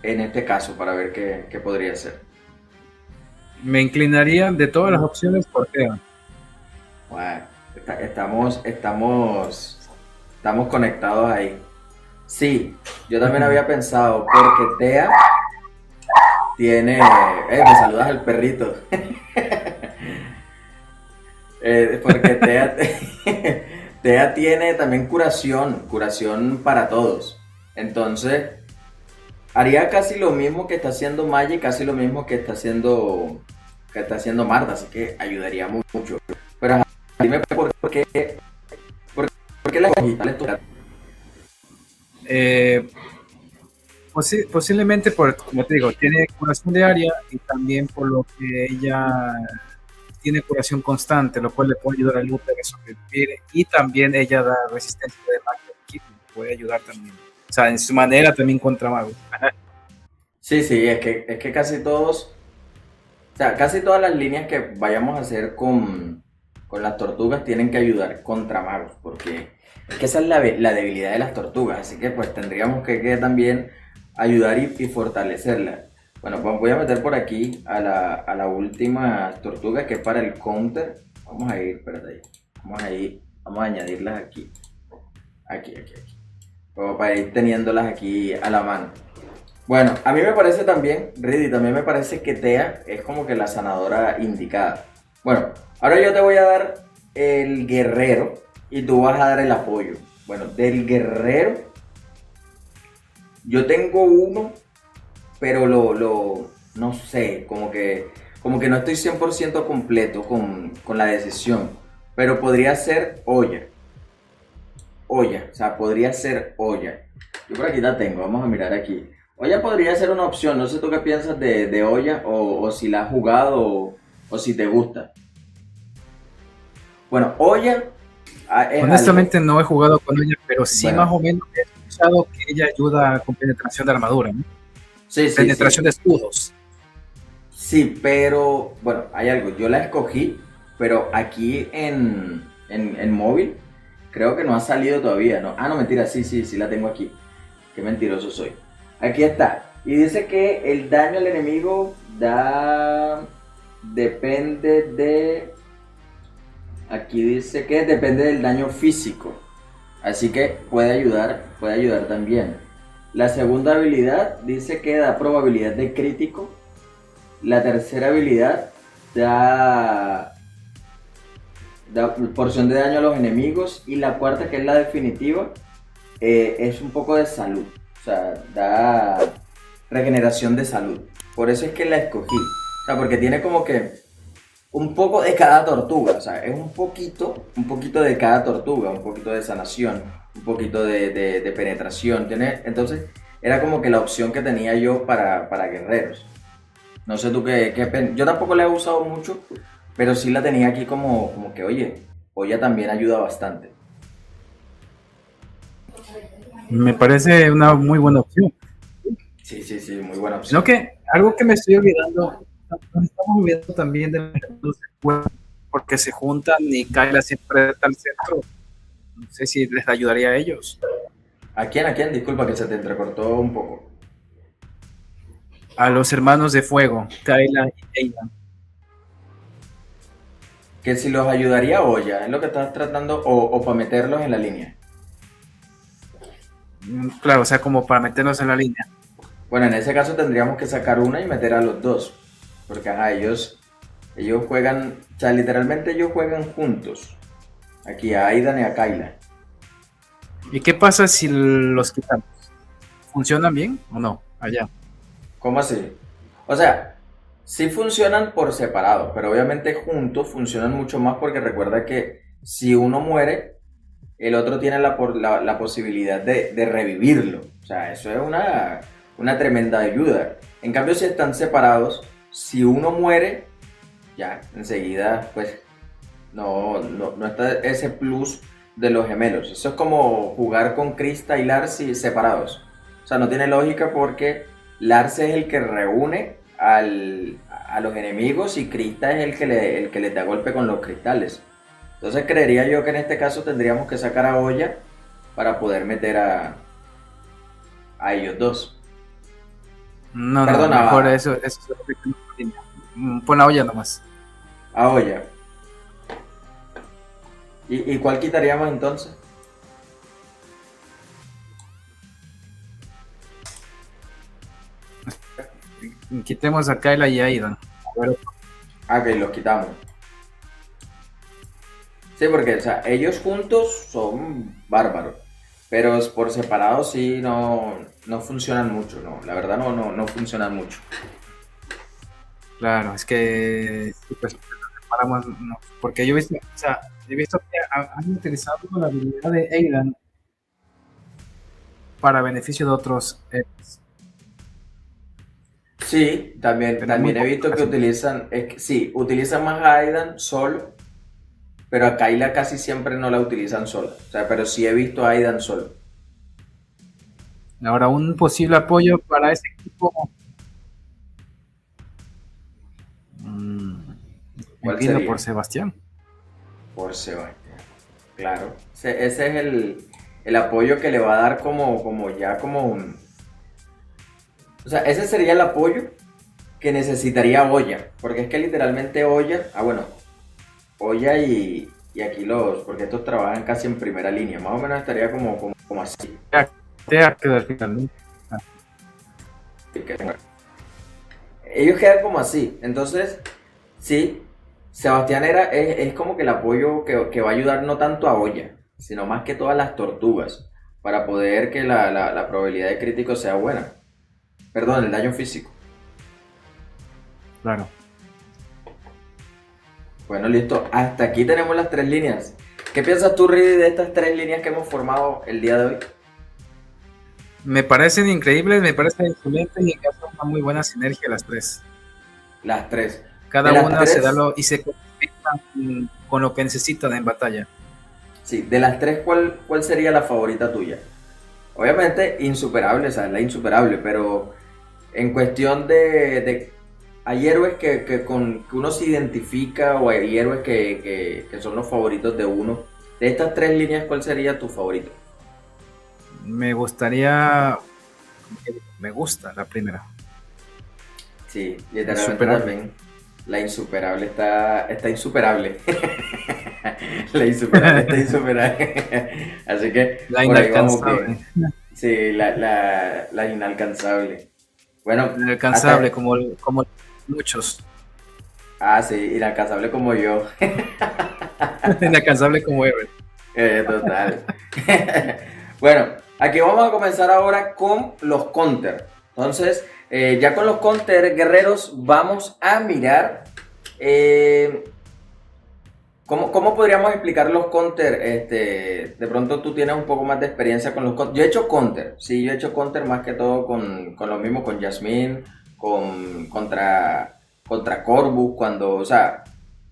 S1: en este caso para ver qué podría ser.
S2: Me inclinaría de todas las opciones por Teo.
S1: Bueno, estamos conectados ahí. Sí, yo también había pensado, porque Tea tiene... me saludas al perrito. Porque Tea tiene también curación para todos. Entonces, haría casi lo mismo que está haciendo Maya y casi lo mismo que está haciendo Marta, así que ayudaría mucho. Pero ajá, dime por qué la escogí. ¿Cuál es tu-
S2: Eh, posiblemente como te digo, tiene curación de área y también por lo que ella tiene curación constante, lo cual le puede ayudar a Luther a sobrevivir y también ella da resistencia de magia al equipo, puede ayudar también. O sea, en su manera también contra magos.
S1: Sí, sí, es que casi todos, o sea, casi todas las líneas que vayamos a hacer con las tortugas tienen que ayudar contra magos, porque es que esa es la debilidad de las tortugas, así que pues tendríamos que también ayudar y fortalecerla. Bueno, voy a meter por aquí a la última tortuga que es para el counter. Vamos a ir, espérate ahí. Vamos a añadirlas aquí. Aquí. Como para ir teniéndolas aquí a la mano. Bueno, a mí me parece también, Riddy, también me parece que Tea es como que la sanadora indicada. Bueno, ahora yo te voy a dar el guerrero y tú vas a dar el apoyo. Bueno, del guerrero yo tengo uno, pero no sé, como que no estoy 100% completo con la decisión. Pero podría ser olla, o sea, podría ser olla. Yo por aquí la tengo, vamos a mirar aquí. Olla podría ser una opción, no sé tú qué piensas de olla o si la has jugado o si te gusta. Bueno, olla es algo,
S2: Honestamente no he jugado con ella, pero sí más
S1: bueno,
S2: o menos he escuchado que ella ayuda con penetración de armadura, ¿no?
S1: sí, sí,
S2: Penetración
S1: sí,
S2: de escudos.
S1: sí, pero bueno, hay algo, yo la escogí, pero aquí en móvil creo que no ha salido todavía, ¿no? Ah, no, mentira, sí la tengo aquí. Qué mentiroso soy. Aquí está. Y dice que el daño al enemigo depende de... Aquí dice que depende del daño físico. Así que puede ayudar también. La segunda habilidad dice que da probabilidad de crítico. La tercera habilidad da, da porción de daño a los enemigos. Y la cuarta, que es la definitiva, es un poco de salud. O sea, da regeneración de salud. Por eso es que la escogí. O sea, porque tiene como que un poco de cada tortuga, o sea, es un poquito de cada tortuga, un poquito de sanación, un poquito de penetración, ¿tiene? Entonces, era como que la opción que tenía yo para guerreros. No sé tú yo tampoco la he usado mucho, pero sí la tenía aquí como que, oye, Oya también ayuda bastante.
S2: Me parece una muy buena opción.
S1: Sí, sí, sí, muy buena
S2: Sino
S1: opción.
S2: que algo que me estoy olvidando, nos estamos olvidando también de los juegos, porque se juntan y Kyla siempre está al centro. No sé si les ayudaría a ellos.
S1: ¿A quién? ¿A quién? Disculpa que se te entrecortó un poco.
S2: A los hermanos de fuego, Kyla y Ayla.
S1: Que si los ayudaría Oya, es lo que estás tratando, o para meterlos en la línea.
S2: Claro, o sea, como para meterlos en la línea.
S1: Bueno, en ese caso tendríamos que sacar una y meter a los dos. Porque ajá, ellos juegan, o sea, literalmente ellos juegan juntos. Aquí a Aidan y a Kyla.
S2: ¿Y qué pasa si los quitamos? ¿Funcionan bien o no? Allá.
S1: ¿Cómo así? O sea, sí funcionan por separado, pero obviamente juntos funcionan mucho más porque recuerda que si uno muere, el otro tiene la posibilidad de revivirlo. O sea, eso es una tremenda ayuda. En cambio, si están separados, si uno muere, ya enseguida, pues no está ese plus de los gemelos. Eso es como jugar con Krista y Larcy separados. O sea, no tiene lógica porque Larcy es el que reúne a los enemigos y Krista es el que le da golpe con los cristales. Entonces creería yo que en este caso tendríamos que sacar a Oya para poder meter a ellos dos.
S2: No, no,
S1: Perdona,
S2: mejor eso es lo que tengo en línea. Pon la olla nomás.
S1: a Oya. ¿Y cuál quitaríamos entonces?
S2: Quitemos a Kyla y a Aidan. A ver,
S1: Ah, que los quitamos. Sí, porque o sea, ellos juntos son bárbaros, pero por separado sí no funcionan mucho, no, la verdad no funcionan mucho.
S2: claro, es que sí, pues, separamos, no, porque yo he visto, o sea, he visto que han utilizado la habilidad de Aidan para beneficio de otros,
S1: Sí,
S2: pero muy
S1: también he
S2: poco
S1: visto que
S2: casi.
S1: sí, utilizan más a Aidan solo, pero a Kyla casi siempre no la utilizan sola, o sea, pero sí he visto a Aidan solo.
S2: Ahora, un posible apoyo para ese equipo, mm, me
S1: ¿Cuál
S2: inclino por
S1: sería?
S2: Sebastián.
S1: Por Sebastián, claro. Ese es el apoyo que le va a dar como un... O sea, ese sería el apoyo que necesitaría Oya, porque es que literalmente Oya, bueno, Oya y aquí porque estos trabajan casi en primera línea, más o menos estaría como así.
S2: Te quedó al final, ¿no? Ah,
S1: Ellos quedan como así, entonces, sí, Sebastián es como que el apoyo que va a ayudar no tanto a Oya, sino más que todas las tortugas, para poder que la probabilidad de crítico sea buena. Perdón, el daño físico.
S2: claro.
S1: Bueno, listo. Hasta aquí tenemos las tres líneas. ¿Qué piensas tú, Ridi, de estas tres líneas que hemos formado el día de hoy?
S2: Me parecen increíbles, me parecen excelentes y que hacen una muy buena sinergia las tres.
S1: Las tres. De
S2: Cada
S1: las
S2: una se da
S1: tres,
S2: lo y se complementa con lo que necesitan en batalla.
S1: sí, de las tres, ¿cuál sería la favorita tuya? Obviamente, insuperable, o sea, es la insuperable, pero en cuestión hay héroes que uno se identifica o hay héroes que son los favoritos de uno. De estas tres líneas, ¿cuál sería tu favorito?
S2: Me gustaría, me gusta la primera,
S1: Sí, literalmente
S2: insuperable.
S1: también. La insuperable está insuperable. La insuperable está insuperable. Así que
S2: La
S1: por ahí vamos bien.
S2: inalcanzable.
S1: Sí, la inalcanzable. Bueno,
S2: Inalcanzable,
S1: hasta.
S2: como muchos.
S1: Ah, sí, inalcanzable como yo.
S2: Inalcanzable como Ever.
S1: Total. Bueno, aquí vamos a comenzar ahora con los counter. Entonces, ya con los counter guerreros, vamos a mirar eh, cómo podríamos explicar los counter. De pronto tú tienes un poco más de experiencia con los counter. Yo he hecho counter, sí, yo he hecho counter más que todo con lo mismo, con Jasmine, contra Corvus, o sea,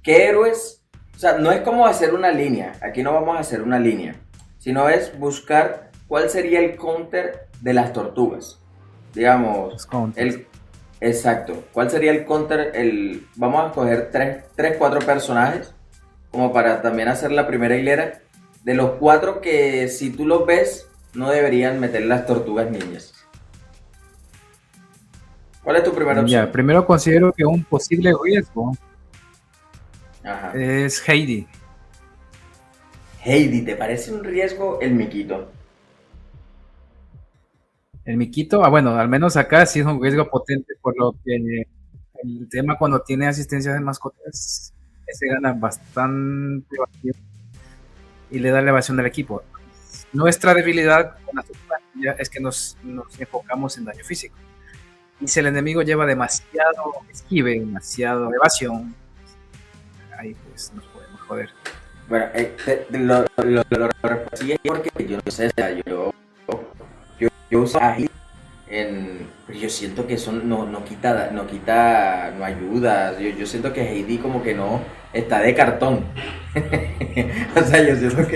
S1: ¿qué héroes? O sea, no es como hacer una línea, aquí no vamos a hacer una línea, sino es buscar cuál sería el counter de las tortugas. Digamos,
S2: Los counters.
S1: el exacto, cuál sería el counter, vamos a escoger tres, cuatro personajes, como para también hacer la primera hilera, de los cuatro que si tú los ves, no deberían meter las tortugas ninjas. ¿Cuál es tu primera
S2: Ya,
S1: opción?
S2: primero considero que un posible riesgo
S1: Ajá.
S2: es Heidi.
S1: Heidi, ¿te parece un riesgo el miquito?
S2: El Miquito, bueno, al menos acá sí es un riesgo potente, por lo que el tema cuando tiene asistencias de mascotas se gana bastante vacío y le da elevación al equipo. Nuestra debilidad con la tortuga ninja es que nos enfocamos en daño físico. Y si el enemigo lleva demasiado esquive, demasiado evasión, ahí pues nos podemos joder.
S1: Bueno, lo respondí porque yo no sé, o sea, yo uso ají pero yo siento que eso no ayuda. Yo siento que Heidi como que no está de cartón. O sea, yo siento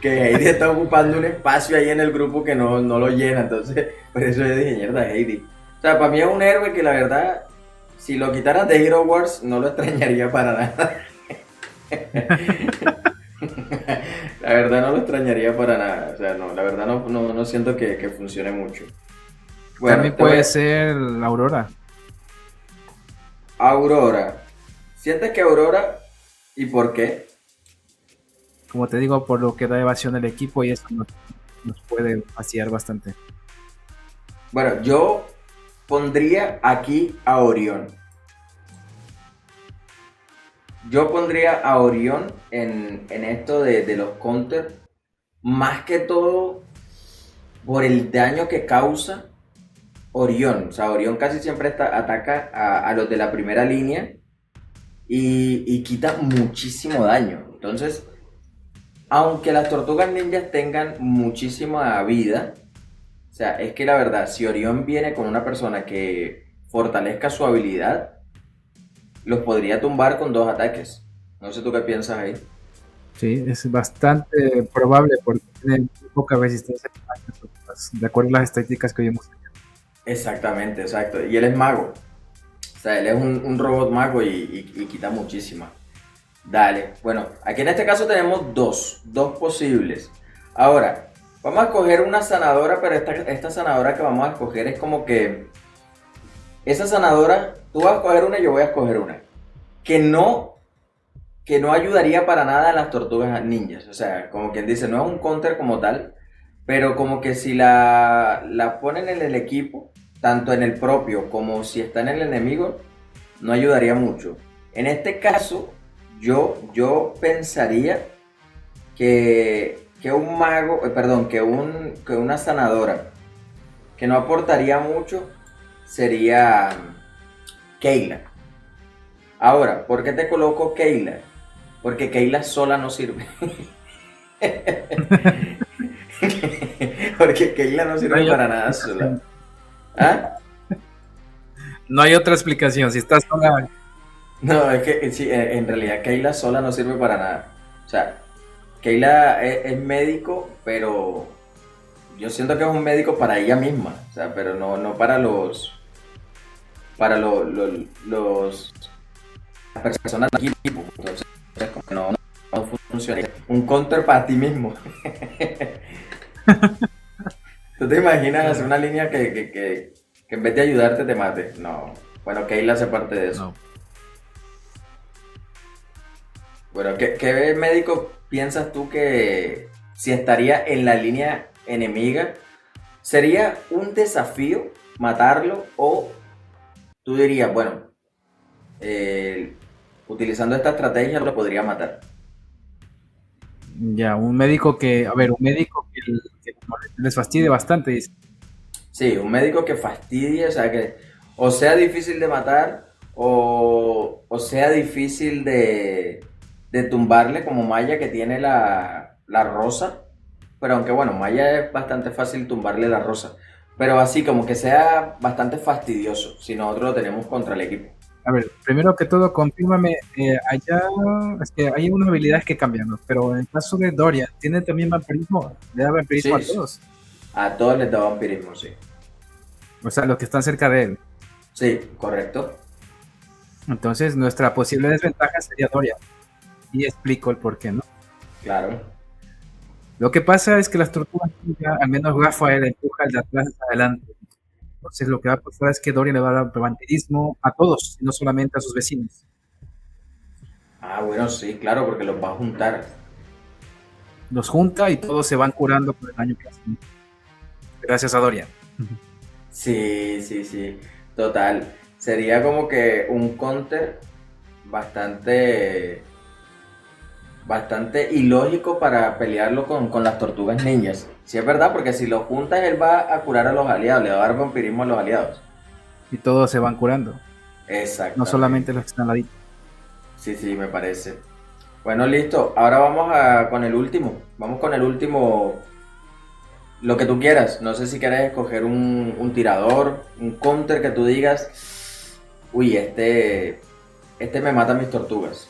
S1: que Heidi está ocupando un espacio ahí en el grupo que no lo llena. Entonces, por eso yo dije, mierda, Heidi. O sea, para mí es un héroe que la verdad, si lo quitaran de Hero Wars, no lo extrañaría para nada. La verdad no lo extrañaría para nada. O sea, no, la verdad no siento que funcione mucho. Bueno,
S2: También puede ser la Aurora.
S1: Aurora. ¿Sientes que Aurora y por qué?
S2: Como te digo, por lo que da evasión al equipo y eso nos puede vaciar bastante.
S1: Bueno, yo pondría aquí a Orión. Yo pondría a Orión en esto de los counters, más que todo por el daño que causa Orión. O sea, Orión casi siempre ataca a los de la primera línea y quita muchísimo daño. Entonces, aunque las tortugas ninjas tengan muchísima vida, o sea, es que la verdad, si Orión viene con una persona que fortalezca su habilidad, los podría tumbar con 2 ataques. No sé tú qué piensas ahí.
S2: Sí, es bastante probable porque tiene poca resistencia de acuerdo a las estadísticas que vimos.
S1: Exactamente, exacto. Y él es mago. O sea, él es un robot mago y quita muchísima. Dale. Bueno, aquí en este caso tenemos dos posibles. Ahora, vamos a escoger una sanadora, pero esta sanadora que vamos a escoger es como que esa sanadora, tú vas a escoger una y yo voy a escoger una. Que no, que no ayudaría para nada a las tortugas ninjas. O sea, como quien dice, no es un counter como tal, pero como que si la ponen en el equipo, tanto en el propio como si está en el enemigo, no ayudaría mucho. En este caso, yo pensaría que un mago, perdón, que una sanadora que no aportaría mucho sería Keila. Ahora, ¿por qué te coloco Keila? Porque Keila sola no sirve. Porque Keila no
S2: No
S1: sirve
S2: hay
S1: para
S2: otra
S1: nada sola.
S2: explicación.
S1: ¿Ah?
S2: No hay otra explicación. Si estás sola,
S1: No, es que sí, en realidad Keila sola no sirve para nada. O sea, Keila es médico, pero yo siento que es un médico para ella misma. O sea, pero no para los las personas del equipo. Entonces, como que no funciona. Un counter para ti mismo. ¿Tú te imaginas hacer una línea que en vez de ayudarte te mate? No. Bueno, Keila hace parte de eso.
S2: no.
S1: Bueno, ¿qué médico piensas tú que si estaría en la línea enemiga, sería un desafío matarlo o tú dirías, bueno, eh, utilizando esta estrategia lo podría matar?
S2: Ya, un médico que, a ver, un médico que les fastidie bastante, dice.
S1: Sí, un médico que fastidie, o sea, que o sea difícil de matar o sea difícil de tumbarle como Maya que tiene la rosa. Pero aunque bueno, Maya es bastante fácil tumbarle la rosa. Pero así como que sea bastante fastidioso si nosotros lo tenemos contra el equipo.
S2: A ver, primero que todo, confírmame, allá, es que hay unas habilidades que cambian, ¿no? Pero en el caso de Dorian, ¿tiene también vampirismo? ¿Le da vampirismo a
S1: Sí,
S2: todos?
S1: a todos les da vampirismo, sí.
S2: O sea, los que están cerca de él.
S1: Sí, correcto.
S2: Entonces, nuestra posible desventaja sería Dorian. Y explico el por qué, ¿no?
S1: Claro.
S2: Lo que pasa es que las tortugas ninja, al menos Rafael empuja el de atrás hacia adelante. Entonces, lo que va a pasar es que Dorian le va a dar vampirismo a todos, y no solamente a sus vecinos.
S1: Ah, bueno, sí, claro, porque los va a juntar.
S2: Los junta y todos se van curando por el daño que hacen. Gracias a Dorian.
S1: Sí, sí, sí, total. Sería como que un counter bastante, bastante ilógico para pelearlo con las tortugas ninjas. Sí, es verdad, porque si lo juntas, él va a curar a los aliados, le va a dar vampirismo a los aliados.
S2: Y todos se van curando. No solamente
S1: Exactamente.
S2: los que están al ladito.
S1: Sí, sí, me parece. Bueno, listo. Ahora vamos con el último. Vamos con el último. Lo que tú quieras. No sé si quieres escoger un tirador, un counter que tú digas. Uy, este me mata a mis tortugas.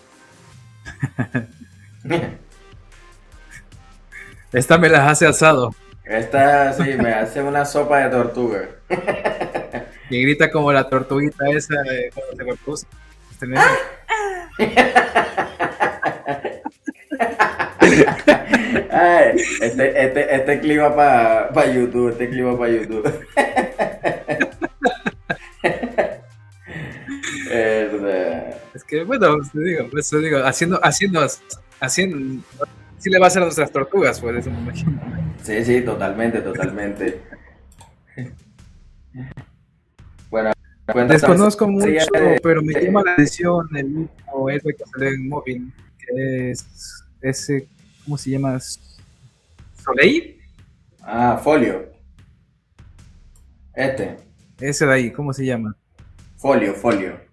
S2: Esta me las hace asado.
S1: Esta sí me hace una sopa de tortuga.
S2: Y grita como la tortuguita esa cuando se reproduce. ¿Tenés?
S1: Ay, este clip va para YouTube. Este clip va para YouTube.
S2: Es que, bueno, te digo, haciendo, sí le va a hacer a nuestras tortugas, pues, eso me imagino.
S1: Sí, sí, totalmente, totalmente. Bueno, cuéntame
S2: Desconozco
S1: sería
S2: mucho, pero me llama la atención el último héroe que salió en móvil, que es ese, ¿cómo se llama? ¿Soleil?
S1: Folio. Este.
S2: Ese de ahí, ¿cómo se llama?
S1: Folio.
S2: Folio.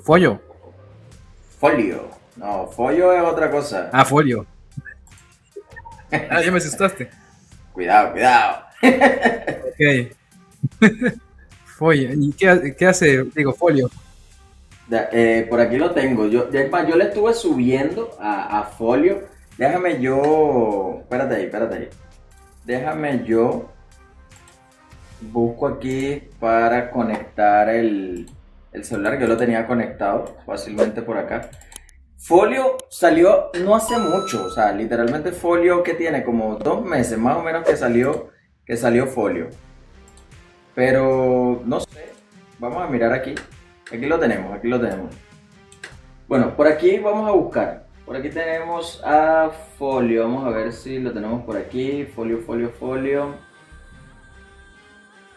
S2: ¿Folio?
S1: Folio. No, folio es otra cosa.
S2: Folio. Ya me asustaste.
S1: Cuidado, cuidado.
S2: Ok. Folio. ¿Y qué hace? Digo, folio.
S1: Por aquí lo tengo. Yo le estuve subiendo a Folio. Déjame yo. Espérate ahí. Déjame yo. Busco aquí para conectar el celular. Yo lo tenía conectado fácilmente por acá. Folio salió no hace mucho. O sea, literalmente Folio que tiene como 2 meses más o menos que salió Folio. Pero no sé. Vamos a mirar aquí. Aquí lo tenemos. Bueno, por aquí vamos a buscar. Por aquí tenemos a Folio. Vamos a ver si lo tenemos por aquí. Folio.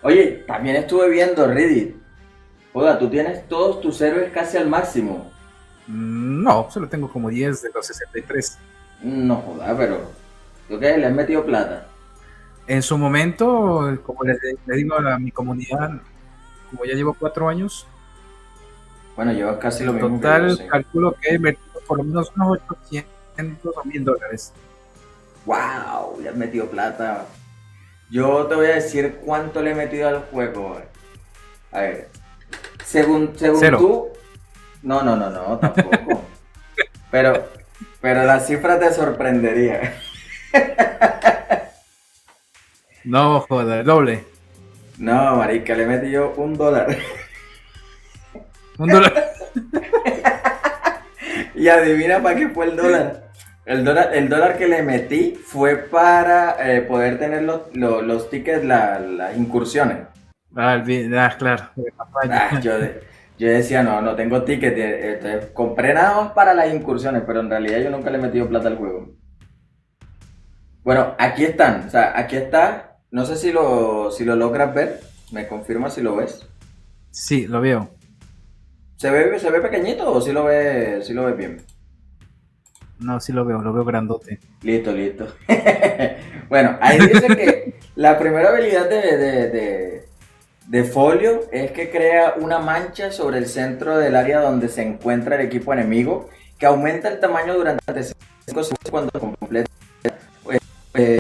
S1: Oye, también estuve viendo Reddit. Joda, tú tienes todos tus héroes casi al máximo.
S2: No, solo tengo como 10 de los 63.
S1: No joda, pero ¿tú qué? ¿Le has metido plata?
S2: En su momento, como le digo a mi comunidad, como ya llevo 4 años,
S1: Bueno, llevas casi lo
S2: en
S1: mismo que yo,
S2: total
S1: sí.
S2: calculo que he invertido por lo menos unos 800 o $1000.
S1: ¡Wow! Le has metido plata. Yo te voy a decir cuánto le he metido al juego. A ver. Según
S2: Cero.
S1: tú. No, tampoco. Pero la cifra te sorprendería.
S2: No, joder, doble.
S1: No, marica, le metí yo $1.
S2: $1.
S1: Y adivina para qué fue el dólar. El dólar que le metí fue para poder tener los tickets, las incursiones.
S2: Claro.
S1: Ah, Yo decía, no, no tengo ticket, entonces compré nada más para las incursiones, pero en realidad yo nunca le he metido plata al juego. Bueno, aquí están, o sea, aquí está, no sé si lo logras ver, me confirma si lo ves.
S2: Sí, lo veo.
S1: ¿Se ve pequeñito o si lo ves bien?
S2: No, sí lo veo grandote.
S1: Listo, listo. Bueno, ahí dice que la primera habilidad de Folio es que crea una mancha sobre el centro del área donde se encuentra el equipo enemigo, que aumenta el tamaño durante 5 segundos cuando completa. eh,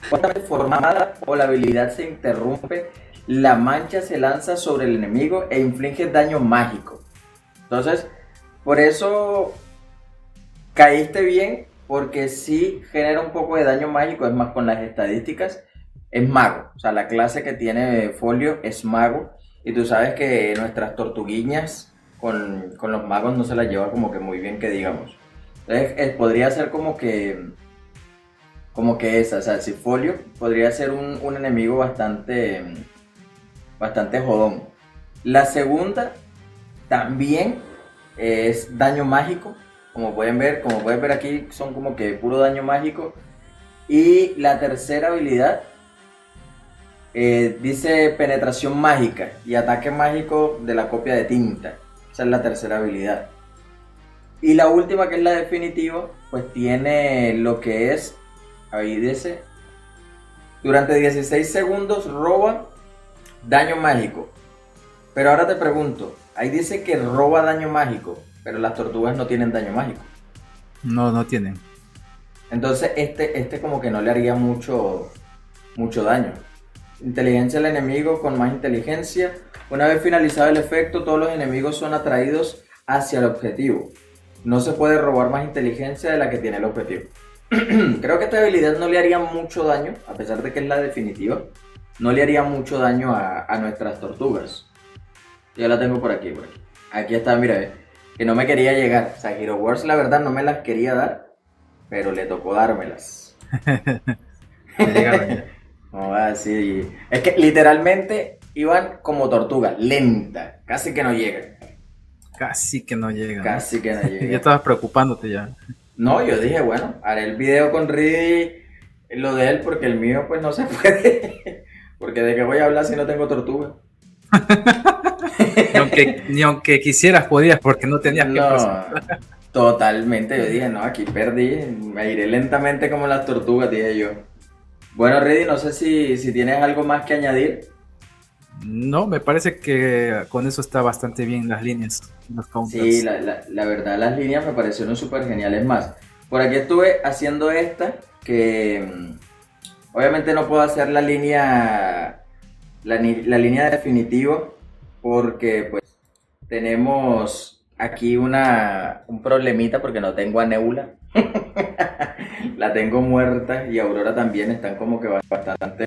S1: Cuando está formada o la habilidad se interrumpe, la mancha se lanza sobre el enemigo e inflige daño mágico. Entonces, por eso caíste bien, porque sí genera un poco de daño mágico, es más con las estadísticas. Es mago, o sea, la clase que tiene Folio es mago. Y tú sabes que nuestras tortuguiñas con los magos no se las lleva como que muy bien, que digamos. Entonces, podría ser como que esa, o sea, si Folio podría ser un enemigo bastante jodón. La segunda también es daño mágico, como pueden ver aquí son como que puro daño mágico. Y la tercera habilidad dice penetración mágica y ataque mágico de la copia de tinta. Esa es la tercera habilidad. Y la última, que es la definitiva, pues tiene lo que es, ahí dice, durante 16 segundos roba daño mágico. Pero ahora te pregunto, ahí dice que roba daño mágico, pero las tortugas no tienen daño mágico.
S2: No, no tienen.
S1: Entonces este como que no le haría mucho daño. Inteligencia del enemigo con más inteligencia. Una vez finalizado el efecto, todos los enemigos son atraídos hacia el objetivo. No se puede robar más inteligencia de la que tiene el objetivo. Creo que esta habilidad no le haría mucho daño, a pesar de que es la definitiva. No le haría mucho daño a nuestras tortugas. Yo la tengo por aquí, por aquí. Aquí está, mira, que no me quería llegar. O sea, Hero Wars la verdad no me las quería dar, pero le tocó dármelas.
S2: Te llegaron ya.
S1: No, así. Es que literalmente iban como tortuga, lenta, casi que no llegan.
S2: Casi que no llegan.
S1: Casi que no
S2: Ya
S1: llegan.
S2: estabas preocupándote ya.
S1: No, yo dije, bueno, haré el video con Reedy, lo de él, porque el mío pues no se puede. Porque de qué voy a hablar si no tengo tortuga.
S2: Ni aunque quisieras podías porque no tenías que
S1: No,
S2: presentar.
S1: totalmente. Yo dije, no, aquí perdí. Me iré lentamente como las tortugas, dije yo. Bueno, Reedy, no sé si tienes algo más que añadir.
S2: No, me parece que con eso está bastante bien las líneas, los
S1: Sí,
S2: counters.
S1: la verdad las líneas me parecieron súper geniales. Más, por aquí estuve haciendo esta, que obviamente no puedo hacer la línea definitiva, porque pues tenemos aquí un problemita, porque no tengo a Nebula. La tengo muerta, y Aurora también, están como que bastante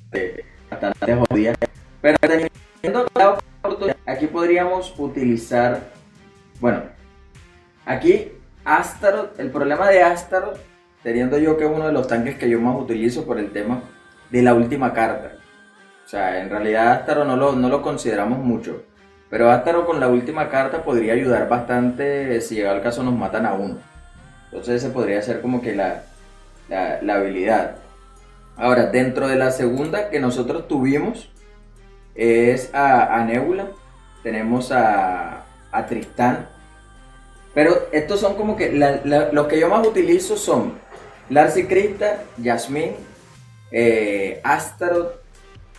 S1: jodidas. Pero teniendo la oportunidad, aquí podríamos utilizar, bueno, aquí Astaroth, el problema de Astaroth, teniendo yo que es uno de los tanques que yo más utilizo por el tema de la última carta. O sea, en realidad Astaroth no lo consideramos mucho, pero Astaroth con la última carta podría ayudar bastante si llega el caso nos matan a uno. Entonces ese podría ser como que la habilidad. Ahora, dentro de la segunda que nosotros tuvimos es a Nebula, tenemos a Tristán. Pero estos son como que los que yo más utilizo son Larcy Krista, Jasmine, Astaroth,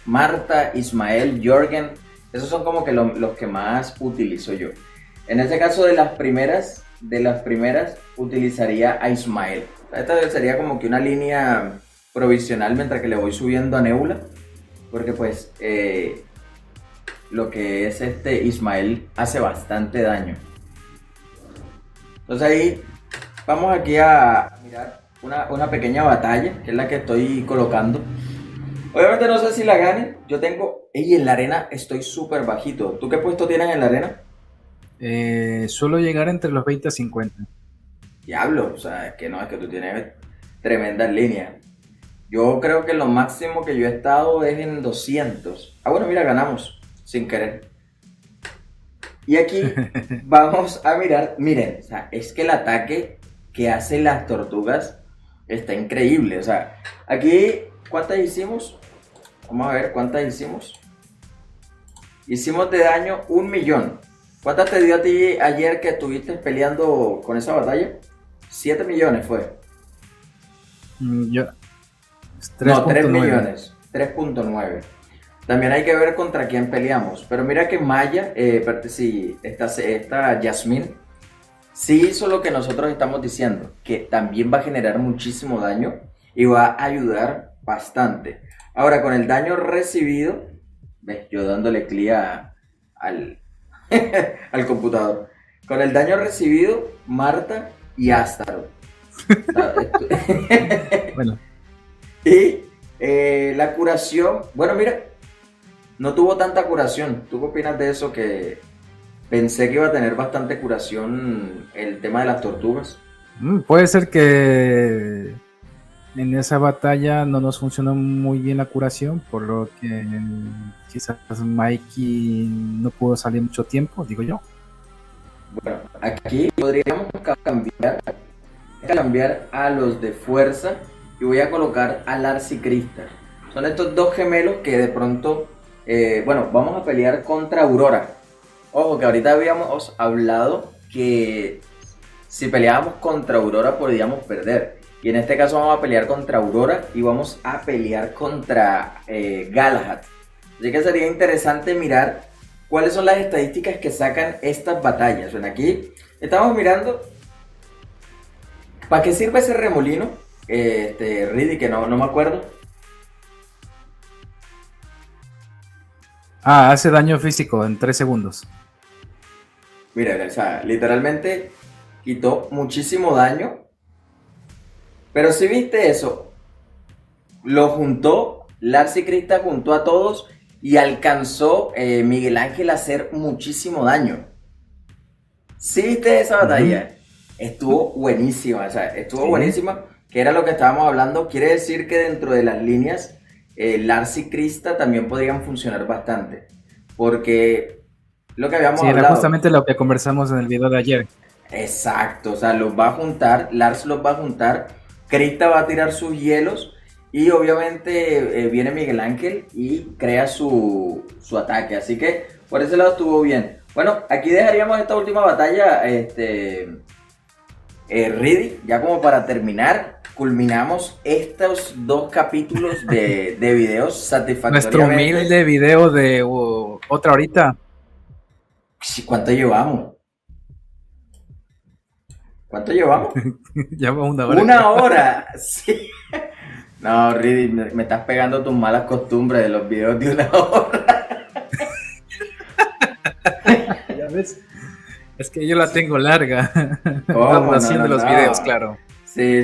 S1: Marta, Ismael, Jorgen. Esos son como que los que más utilizo yo. En este caso de las primeras utilizaría a Ismael. Esta sería como que una línea provisional mientras que le voy subiendo a Nebula. Porque pues lo que es Ismael hace bastante daño. Entonces ahí vamos aquí a mirar una pequeña batalla, que es la que estoy colocando. Obviamente no sé si la gane. Yo tengo, en la arena estoy súper bajito. ¿Tú qué puesto tienes en la arena?
S2: Suelo llegar entre los 20 a 50.
S1: Diablo, o sea, es que tú tienes tremendas líneas. Yo creo que lo máximo que yo he estado es en 200. Ah, bueno, mira, ganamos, sin querer. Y aquí vamos a mirar, miren, o sea, es que el ataque que hacen las tortugas está increíble. O sea, aquí, ¿cuántas hicimos? Vamos a ver cuántas hicimos. Hicimos de daño 1.000.000. ¿Cuántas te dio a ti ayer que estuviste peleando con esa batalla? 7 millones fue.
S2: Yo,
S1: No, 3
S2: 3.9.
S1: millones. 3.9. También hay que ver contra quién peleamos. Pero mira que Maya, sí, esta Yasmín, sí hizo lo que nosotros estamos diciendo, que también va a generar muchísimo daño y va a ayudar bastante. Ahora, con el daño recibido, ves, yo dándole clic al, al computador. Con el daño recibido, Marta y Astaroth.
S2: Bueno,
S1: Y la curación, bueno, mira, no tuvo tanta curación. ¿Tú qué opinas de eso? Que pensé que iba a tener bastante curación el tema de las tortugas.
S2: puede ser que en esa batalla no nos funcionó muy bien la curación, por lo que quizás Mikey no pudo salir mucho tiempo, digo yo.
S1: Bueno, aquí podríamos cambiar a los de fuerza y voy a colocar a Lars y Krista. Son estos dos gemelos que de pronto, bueno, vamos a pelear contra Aurora. Ojo, que ahorita habíamos hablado que si peleábamos contra Aurora podíamos perder. Y en este caso vamos a pelear contra Aurora y vamos a pelear contra Galahad. Así que sería interesante mirar cuáles son las estadísticas que sacan estas batallas. Bueno, aquí estamos mirando para qué sirve ese remolino, Riddy, que no me acuerdo.
S2: Hace daño físico en 3 segundos.
S1: Mira, o sea, literalmente quitó muchísimo daño. Pero si viste eso, lo juntó, Lars y Krista juntó a todos y alcanzó Miguel Ángel a hacer muchísimo daño. Si viste esa batalla, estuvo buenísima, o sea, estuvo buenísima, que era lo que estábamos hablando. Quiere decir que dentro de las líneas, Lars y Krista también podrían funcionar bastante, porque lo que habíamos hablado.
S2: Era justamente lo que conversamos en el video de ayer.
S1: Exacto, o sea, los va a juntar, Lars los va a juntar, Krista va a tirar sus hielos y obviamente viene Miguel Ángel y crea su ataque, así que por ese lado estuvo bien. Bueno, aquí dejaríamos esta última batalla, Riddy, ya como para terminar, culminamos estos 2 capítulos de videos satisfactoriamente.
S2: Nuestro humilde video de otra horita.
S1: ¿Cuánto llevamos? ¿Cuánto llevamos?
S2: Lleva 1 hora.
S1: 1 hora, sí. No, Riddy, me estás pegando tus malas costumbres de los videos de 1 hora.
S2: ¿Ya ves? Es que yo la tengo larga.
S1: ¿Cómo?
S2: La duración de los
S1: No.
S2: videos, claro.
S1: Sí.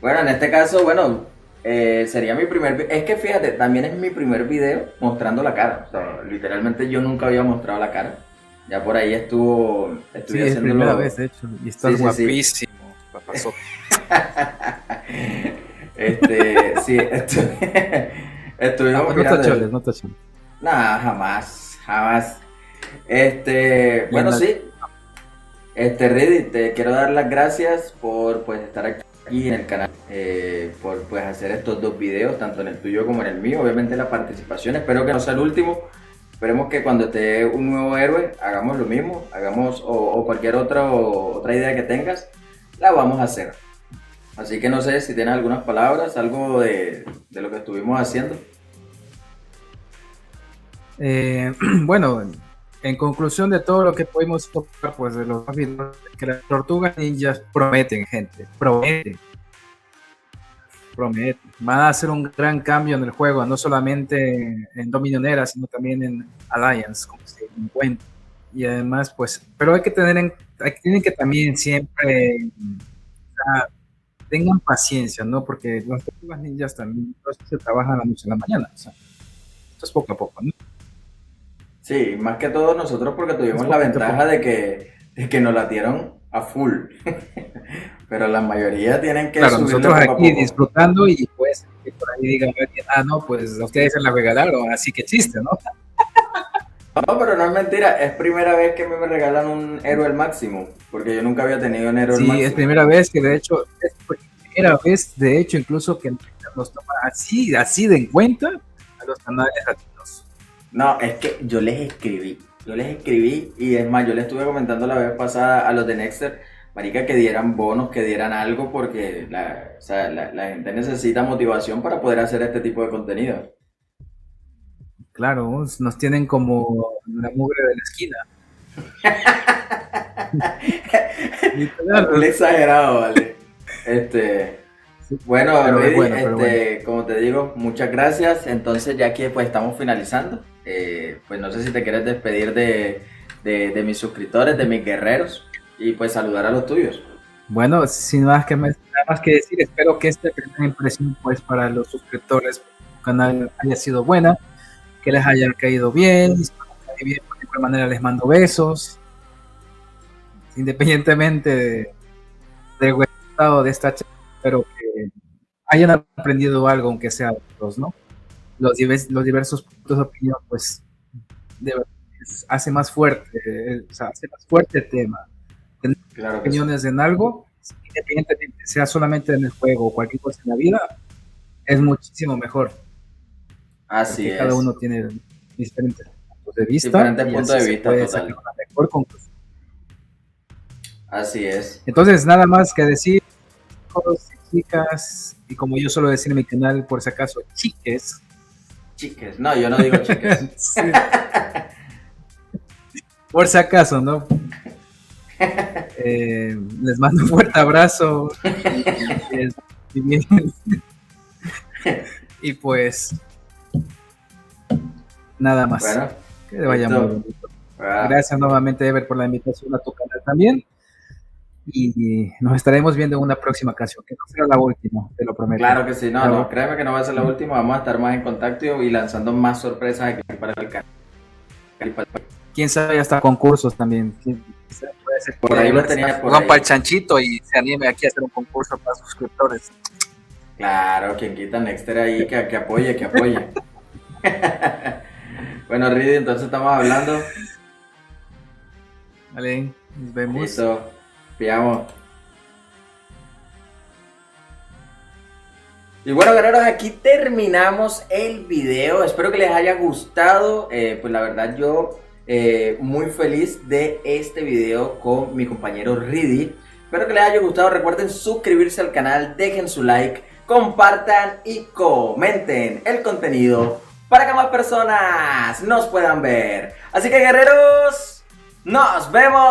S1: Bueno, en este caso, bueno, sería mi primer... Es que fíjate, también es mi primer video mostrando la cara. O sea, literalmente yo nunca había mostrado la cara. Ya por ahí estuve
S2: Sí, es primera vez, de hecho. Y estás guapísimo.
S1: Sí. Estuvimos
S2: No te choles, no te choles.
S1: Nada, jamás. Bueno, sí. Riddy, te quiero dar las gracias por pues estar aquí en el canal, por pues hacer estos 2 videos, tanto en el tuyo como en el mío. Obviamente la participación, espero que no sea el último. Esperemos que cuando esté un nuevo héroe hagamos lo mismo, o cualquier otra idea que tengas, la vamos a hacer. Así que no sé si tienes algunas palabras, algo de lo que estuvimos haciendo.
S2: Bueno, en conclusión de todo lo que pudimos tocar, pues de los videos, que las tortugas ninjas prometen, gente, prometen. Van a hacer un gran cambio en el juego, no solamente en Dominion Era, sino también en Alliance, como se encuentra. Y además, pues, pero tienen que también siempre tengan paciencia, ¿no? Porque las tortugas ninjas también se trabajan a la noche a la mañana, o sea, esto es poco a poco, ¿no?
S1: Sí, más que todo nosotros porque tuvimos la ventaja de que nos latieron a full. Pero la mayoría tienen que
S2: claro,
S1: subirle
S2: nosotros
S1: poco a
S2: aquí
S1: poco.
S2: Disfrutando y pues que por ahí digan, no, pues a ustedes se la regalaron, así que chiste, ¿no?
S1: No, pero no es mentira, es primera vez que a mí me regalan un héroe al máximo, porque yo nunca había tenido un héroe al
S2: Sí, es
S1: máximo.
S2: primera vez que de hecho, es primera vez de hecho incluso que los toma así de en cuenta a los canales latinos.
S1: No, es que yo les escribí y es más, yo les estuve comentando la vez pasada a los de Nexter, marica, que dieran bonos, que dieran algo, porque o sea, la gente necesita motivación para poder hacer este tipo de contenido.
S2: Claro, nos tienen como la mugre de la esquina. Literal,
S1: Un exagerado, vale. Este,
S2: sí,
S1: bueno,
S2: pero es
S1: Reddy,
S2: bueno, pero bueno.
S1: como te digo, muchas gracias. Entonces, ya que pues estamos finalizando, pues no sé si te quieres despedir de mis suscriptores, de mis guerreros, y pues saludar a los tuyos.
S2: Bueno, sin más que, nada más que decir, espero que esta primera impresión pues para los suscriptores del canal haya sido buena, que les haya caído bien, y si no les cae bien, pues, de igual manera les mando besos, independientemente del resultado de esta charla, espero que hayan aprendido algo, aunque sea de los, ¿no? Los diversos puntos de opinión, pues, de verdad, hace más fuerte, o sea, hace más fuerte el tema. Tener
S1: Claro que sí.
S2: opiniones en algo, independientemente sea solamente en el juego o cualquier cosa en la vida, es muchísimo mejor,
S1: Así
S2: porque cada
S1: es.
S2: uno tiene diferentes puntos de vista
S1: Diferentes
S2: y
S1: puntos
S2: así
S1: de
S2: se
S1: vista,
S2: puede sacar
S1: total.
S2: una mejor conclusión.
S1: Así es.
S2: Entonces, nada más que decir, chicos y chicas, y como yo suelo decir en mi canal, por si acaso, chiques,
S1: Chiques. No, yo no digo chiques.
S2: sí, por si acaso, ¿no? Les mando un fuerte abrazo y, y pues nada más.
S1: Bueno,
S2: Que le vaya muy
S1: listo.
S2: bonito.
S1: Ah,
S2: Gracias nuevamente, Ever, por la invitación a tu canal también. Y nos estaremos viendo en una próxima ocasión, que no será la última, te lo prometo.
S1: claro que sí, no, no,
S2: Chao.
S1: créeme que no va a ser la última, vamos a estar más en contacto y lanzando más sorpresas aquí para el canal.
S2: Quién sabe, hasta concursos también. Puede ser
S1: Por ahí lo tenía por
S2: Juan para
S1: ahí.
S2: el chanchito y se anime aquí a hacer un concurso para suscriptores.
S1: Claro, quien quita Nexter ahí, que apoye, que apoye. Bueno, Ridi, entonces estamos hablando.
S2: Vale, nos vemos.
S1: Listo, pillamos. Y bueno, guerreros, aquí terminamos el video. Espero que les haya gustado. Pues la verdad yo muy feliz de este video con mi compañero Ridi. Espero que les haya gustado. Recuerden suscribirse al canal, dejen su like, compartan y comenten el contenido para que más personas nos puedan ver. Así que guerreros, nos vemos.